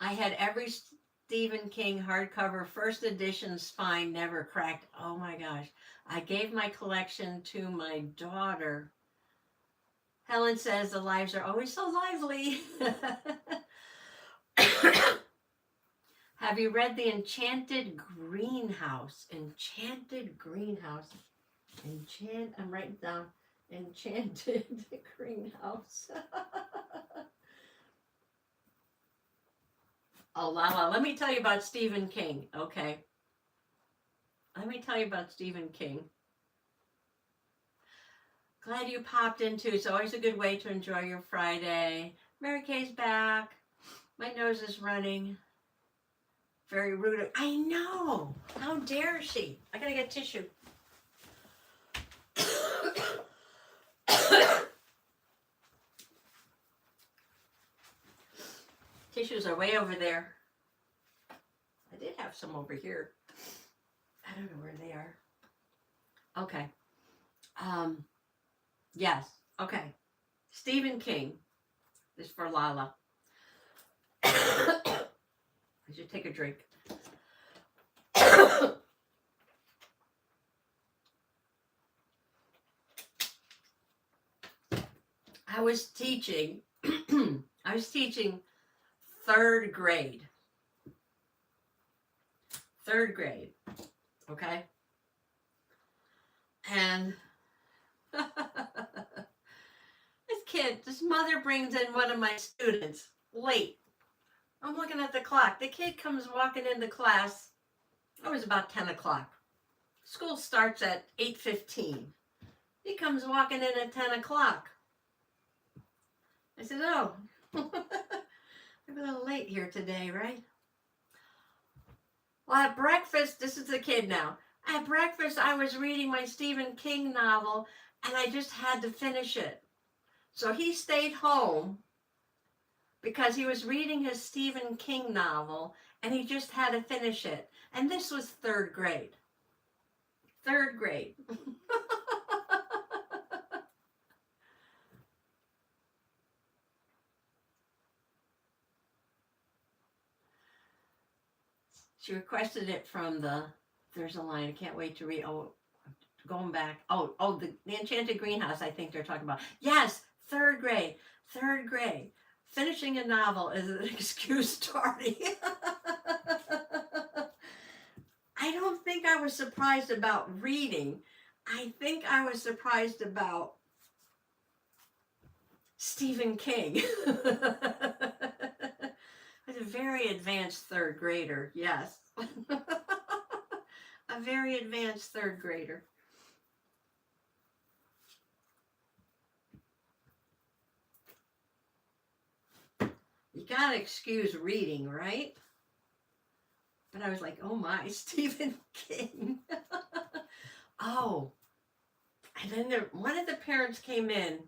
I had every Stephen King hardcover first edition spine never cracked. Oh my gosh. I gave my collection to my daughter. Helen says the lives are always so lively. Have you read The Enchanted Greenhouse? Enchanted Greenhouse. I'm writing down Enchanted Greenhouse. Oh, Lala, let me tell you about Stephen King, okay? Let me tell you about Stephen King. Glad you popped in too. It's always a good way to enjoy your Friday. Mary Kay's back. My nose is running. Very rude. I know. How dare she? I gotta get tissue. Tissues are way over there. I did have some over here. I don't know where they are. Okay. Yes. Okay. Stephen King. This is for Lala. I should take a drink. I was teaching third grade. Third grade. Okay? And this mother brings in one of my students late. I'm looking at the clock. The kid comes walking into class. It was about 10 o'clock. School starts at 8:15. He comes walking in at 10 o'clock. I said, oh, I'm a little late here today, right? Well, at breakfast, this is the kid now. At breakfast, I was reading my Stephen King novel, and I just had to finish it. So he stayed home because he was reading his Stephen King novel, and he just had to finish it. And this was third grade. Third grade. She requested it from there's a line, I can't wait to read. Oh, going back. Oh, the Enchanted Greenhouse, I think they're talking about. Yes, third grade. Third grade. Finishing a novel is an excuse tardy. I don't think I was surprised about reading. I think I was surprised about Stephen King. I was a very advanced third grader, yes. A very advanced third grader. You gotta excuse reading, right? But I was like, oh my, Stephen King. Oh, and then one of the parents came in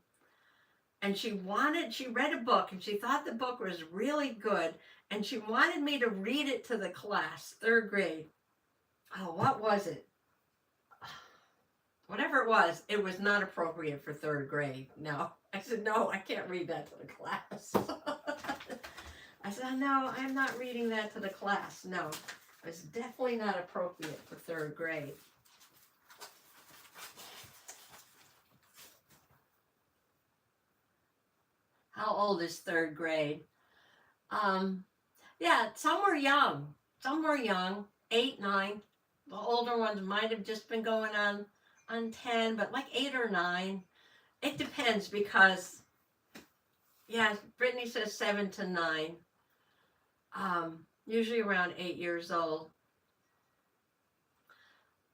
and she read a book and she thought the book was really good and she wanted me to read it to the class, third grade. Oh, what was it? Whatever it was not appropriate for third grade. No. I said, no, I can't read that to the class. I said, no, I'm not reading that to the class. No, it's definitely not appropriate for third grade. How old is third grade? Yeah, some were young. Some were young, 8, 9. The older ones might have just been going on 10, but like 8 or 9. It depends because, yeah, Brittany says 7 to 9. Usually around 8 years old.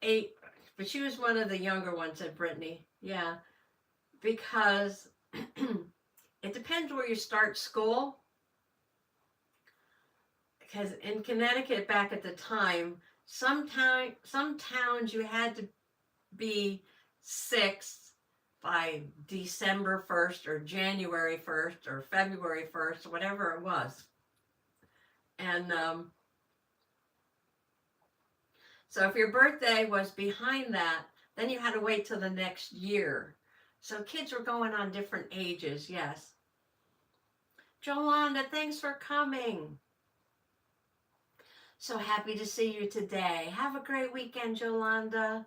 8, but she was one of the younger ones at Brittany. Yeah, because it depends where you start school. Because in Connecticut back at the time, some towns you had to be 6 by December 1st or January 1st or February 1st, whatever it was. And so if your birthday was behind that, then you had to wait till the next year. So kids were going on different ages, yes. Jolanda, thanks for coming. So happy to see you today. Have a great weekend, Jolanda.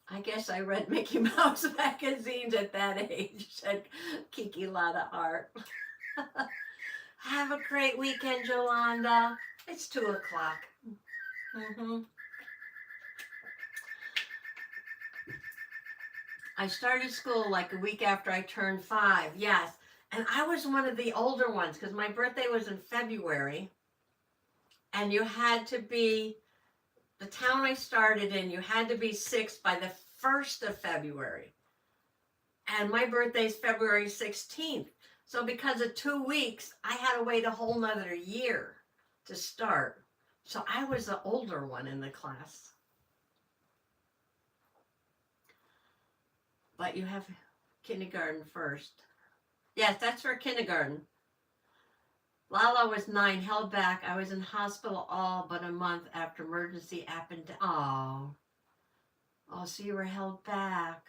I guess I read Mickey Mouse magazines at that age, said Kiki Lotta Art. Have a great weekend, Jolanda. It's 2 o'clock. I started school like a week after I turned 5, yes. And I was one of the older ones because my birthday was in February. And you had to be, the town I started in, you had to be 6 by the 1st of February. And my birthday is February 16th. So because of 2 weeks, I had to wait a whole nother year to start. So I was the older one in the class. But you have kindergarten first. Yes, that's for kindergarten. Lala was 9, held back. I was in hospital all but a month after emergency happened. Oh, so you were held back.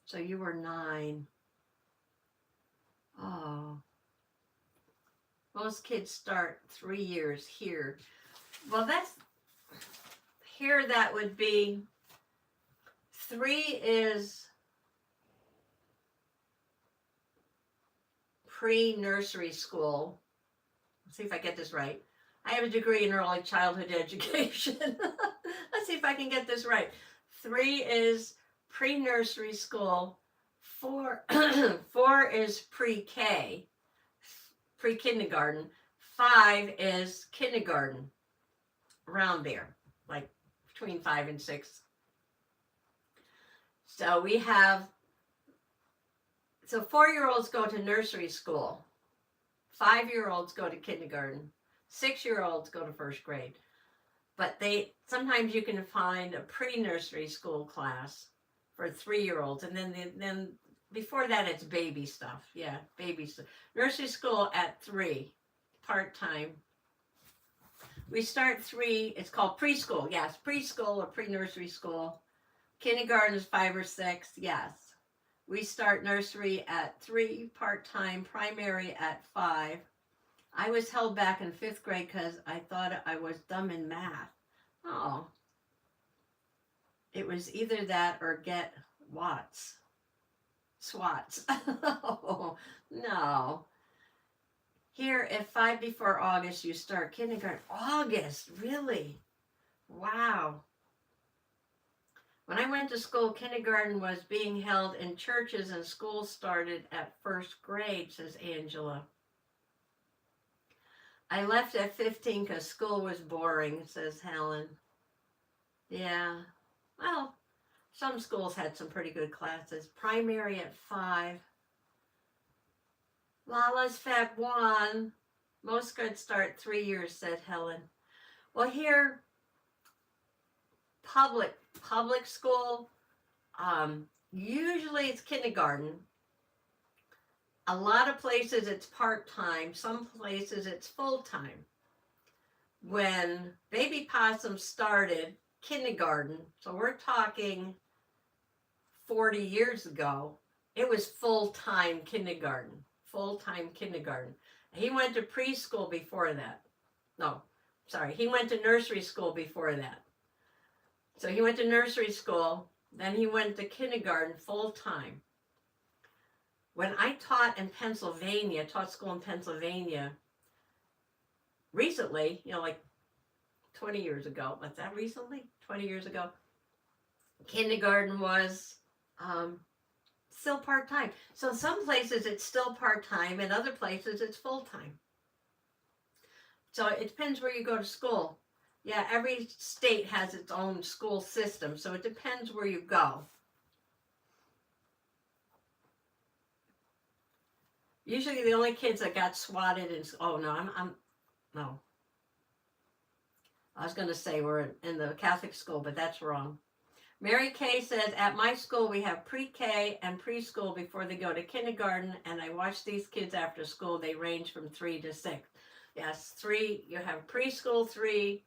So you were 9. Oh. Most kids start 3 years here. Well, that would be, 3 is pre-nursery school. Let's see if I get this right. I have a degree in early childhood education. Let's see if I can get this right. 3 is pre-nursery school. 4 is pre-K, pre-kindergarten. 5 is kindergarten, around there, like between 5 and 6. So we have, 4-year-olds go to nursery school. 5-year-olds go to kindergarten. 6-year-olds go to 1st grade. But sometimes you can find a pre-nursery school class for 3-year-olds. And then before that, it's baby stuff. Yeah, baby stuff. Nursery school at 3, part-time. We start 3, it's called preschool. Yes, preschool or pre-nursery school. Kindergarten is 5 or 6, yes. We start nursery at 3, part-time, primary at 5. I was held back in 5th grade because I thought I was dumb in math. Oh. It was either that or get Watts. Swats. Oh, no. Here, at 5 before August, you start kindergarten. August, really? Wow. When I went to school, kindergarten was being held in churches and school started at first grade, says Angela. I left at 15 because school was boring, says Helen. Yeah. Well, some schools had some pretty good classes. Primary at 5. Lala's Feb 1. Most good start 3 years, said Helen. Well, here, public school, usually it's kindergarten. A lot of places it's part-time. Some places it's full-time. When Baby Possum started kindergarten, so we're talking 40 years ago, it was full-time kindergarten. Full-time kindergarten. He went to preschool before that. No, sorry, he went to nursery school before that. So he went to nursery school, then he went to kindergarten full-time. When I taught school in Pennsylvania, recently, like 20 years ago, was that recently? 20 years ago, kindergarten was still part-time. So some places it's still part-time, and other places it's full-time. So it depends where you go to school. Yeah, every state has its own school system, so it depends where you go. Usually the only kids that got swatted in, no. I was going to say we're in the Catholic school, but that's wrong. Mary Kay says, at my school we have pre-K and preschool before they go to kindergarten, and I watch these kids after school. They range from 3 to 6. Yes, 3, you have preschool 3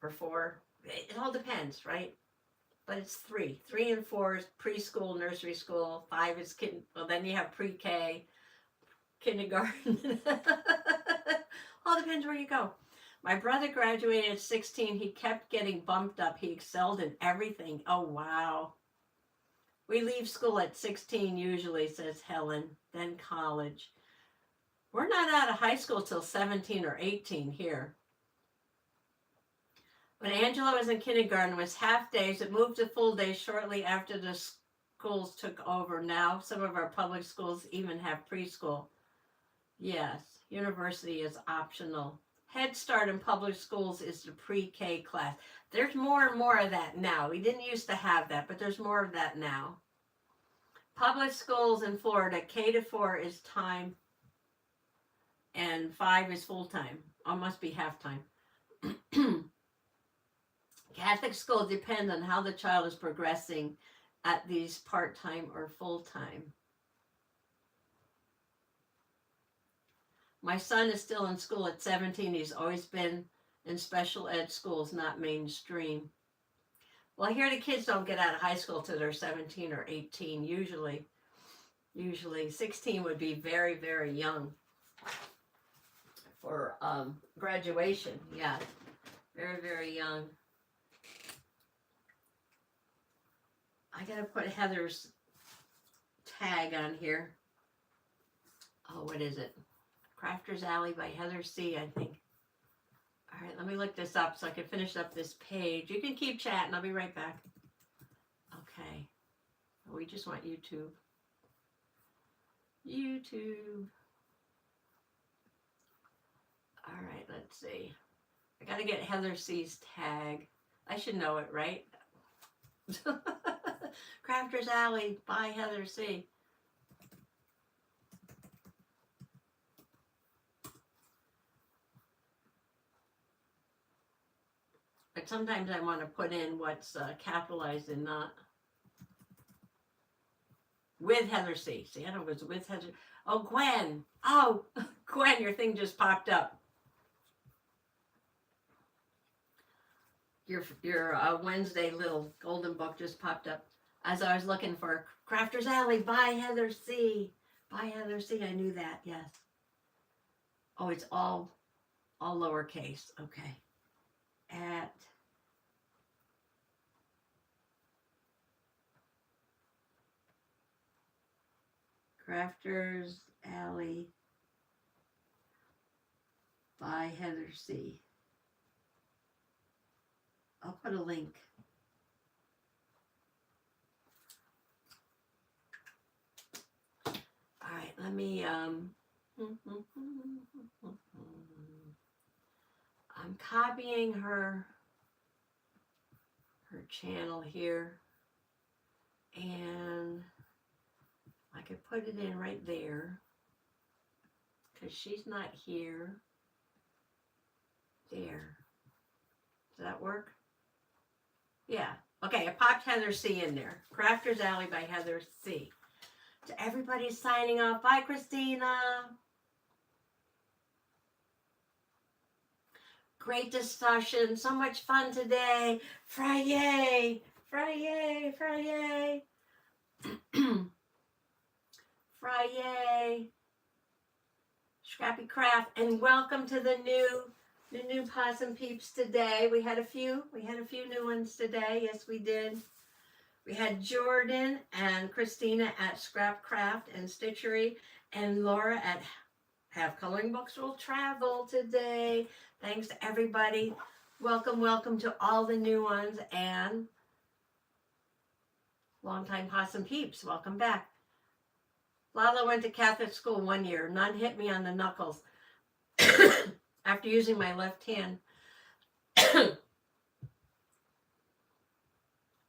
or 4. It all depends, right? But it's 3. 3 and 4 is preschool, nursery school. 5 is then you have pre-K, kindergarten. All depends where you go. My brother graduated at 16. He kept getting bumped up. He excelled in everything. Oh, wow. We leave school at 16 usually, says Helen, then college. We're not out of high school till 17 or 18 here. When Angela was in kindergarten, it was half days. It moved to full days shortly after the schools took over. Now some of our public schools even have preschool. Yes, university is optional. Head Start in public schools is the pre-K class. There's more and more of that now. We didn't used to have that, but there's more of that now. Public schools in Florida, K to 4 is time and 5 is full-time. Or must be half-time. Catholic schools depend on how the child is progressing at these part-time or full-time. My son is still in school at 17. He's always been in special ed schools, not mainstream. Well, here the kids don't get out of high school till they're 17 or 18, usually. 16 would be very, very young for graduation. Yeah, very, very young. I gotta put Heather's tag on here. Oh, what is it? Crafter's Alley by Heather C., I think. All right, let me look this up so I can finish up this page. You can keep chatting. I'll be right back. Okay. We just want YouTube. YouTube. All right, let's see. I got to get Heather C.'s tag. I should know it, right? Crafter's Alley by Heather C. But sometimes I want to put in what's capitalized and not. With Heather C. See, I don't know if it's with Heather. Oh, Gwen. Oh, Gwen, your thing just popped up. Your Wednesday little golden book just popped up as I was looking for Crafter's Alley by Heather C. By Heather C. I knew that, yes. Oh, it's all lowercase. Okay. At Crafters Alley by Heather C. I'll put a link. All right, let me, I'm copying her channel here, and I could put it in right there because she's not here. There. Does that work? Yeah. Okay, I popped Heather C in there. Crafters Alley by Heather C. To everybody signing off. Bye, Christina. Great discussion. So much fun today. Friday. Friday. Friday. Friday. Scrappy Craft. And welcome to the new Possum Peeps today. We had a few new ones today. Yes, we did. We had Jordan and Christina at Scrap Craft and Stitchery, and Laura at Have Coloring Books Will Travel today. Thanks to everybody. Welcome, welcome to all the new ones, and longtime Possum Peeps. Welcome back. Lala went to Catholic school 1 year. None hit me on the knuckles after using my left hand.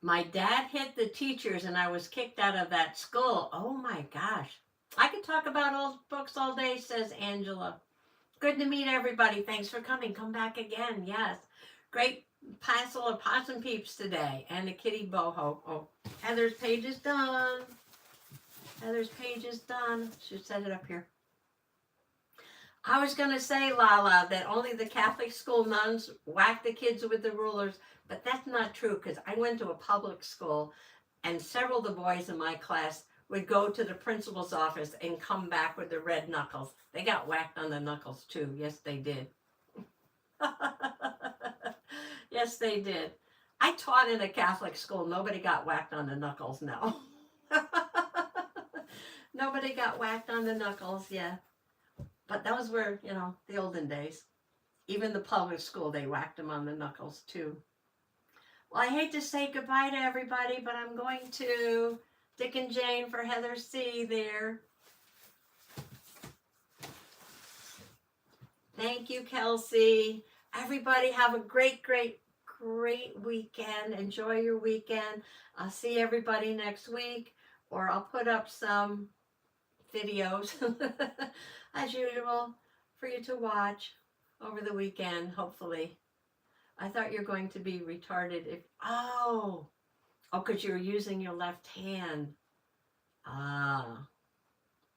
My dad hit the teachers and I was kicked out of that school. Oh my gosh. I could talk about old books all day, says Angela. Good to meet everybody. Thanks for coming. Come back again. Yes. Great Passel of Possum Peeps today. And the Kitty Boho. Oh, Heather's page is done. Heather's page is done. Should set it up here. I was going to say, Lala, that only the Catholic school nuns whack the kids with the rulers, but that's not true because I went to a public school and several of the boys in my class would go to the principal's office and come back with the red knuckles. They got whacked on the knuckles too. Yes, they did. Yes, they did. I taught in a Catholic school. Nobody got whacked on the knuckles, no. Nobody got whacked on the knuckles, yeah. But those were, the olden days. Even the public school, they whacked them on the knuckles too. Well, I hate to say goodbye to everybody, but I'm going to. Dick and Jane for Heather C there. Thank you, Kelsey. Everybody have a great, great, great weekend. Enjoy your weekend. I'll see everybody next week, or I'll put up some videos as usual for you to watch over the weekend, hopefully. I thought you're going to be retarded if because you're using your left hand.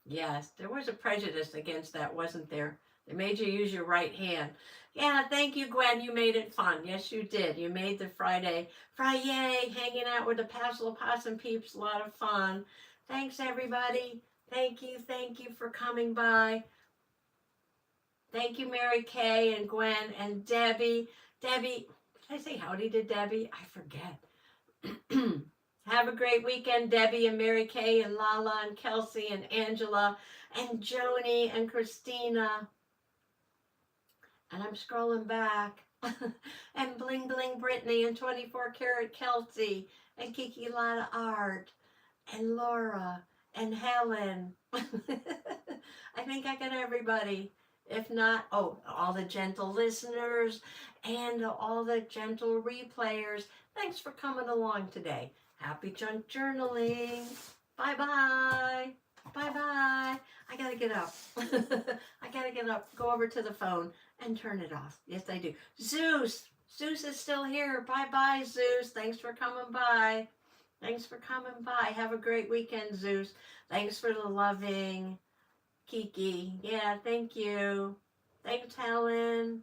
Yes, there was a prejudice against that, wasn't there? They made you use your right hand. Yeah, thank you, Gwen. You made it fun. Yes, you did. You made the Friday hanging out with the Passel Possum Peeps. A lot of fun. Thanks, everybody. Thank you for coming by. Thank you, Mary Kay and Gwen and Debbie. Debbie, did I say howdy to Debbie? I forget. Have a great weekend, Debbie and Mary Kay and Lala and Kelsey and Angela and Joni and Christina. And I'm scrolling back. And Bling Bling Brittany and 24 Karat Kelsey and Kiki Lotta Art and Laura and Helen. I think I got everybody. If not, all the gentle listeners and all the gentle replayers. Thanks for coming along today. Happy junk journaling. Bye-bye. Bye-bye. I gotta get up. I gotta get up. Go over to the phone and turn it off. Yes, I do. Zeus is still here. Bye-bye, Zeus. Thanks for coming by. Thanks for coming by. Have a great weekend, Zeus. Thanks for the loving. Kiki. Yeah, thank you. Thanks, Helen.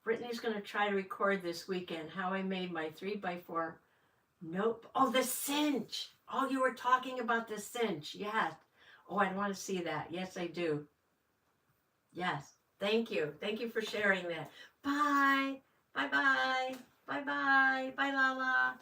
Brittany's going to try to record this weekend how I made my 3x4. Nope. Oh, the cinch. Oh, you were talking about the cinch. Yes. Oh, I want to see that. Yes, I do. Yes. Thank you. Thank you for sharing that. Bye. Bye-bye. Bye-bye. Bye, Lala.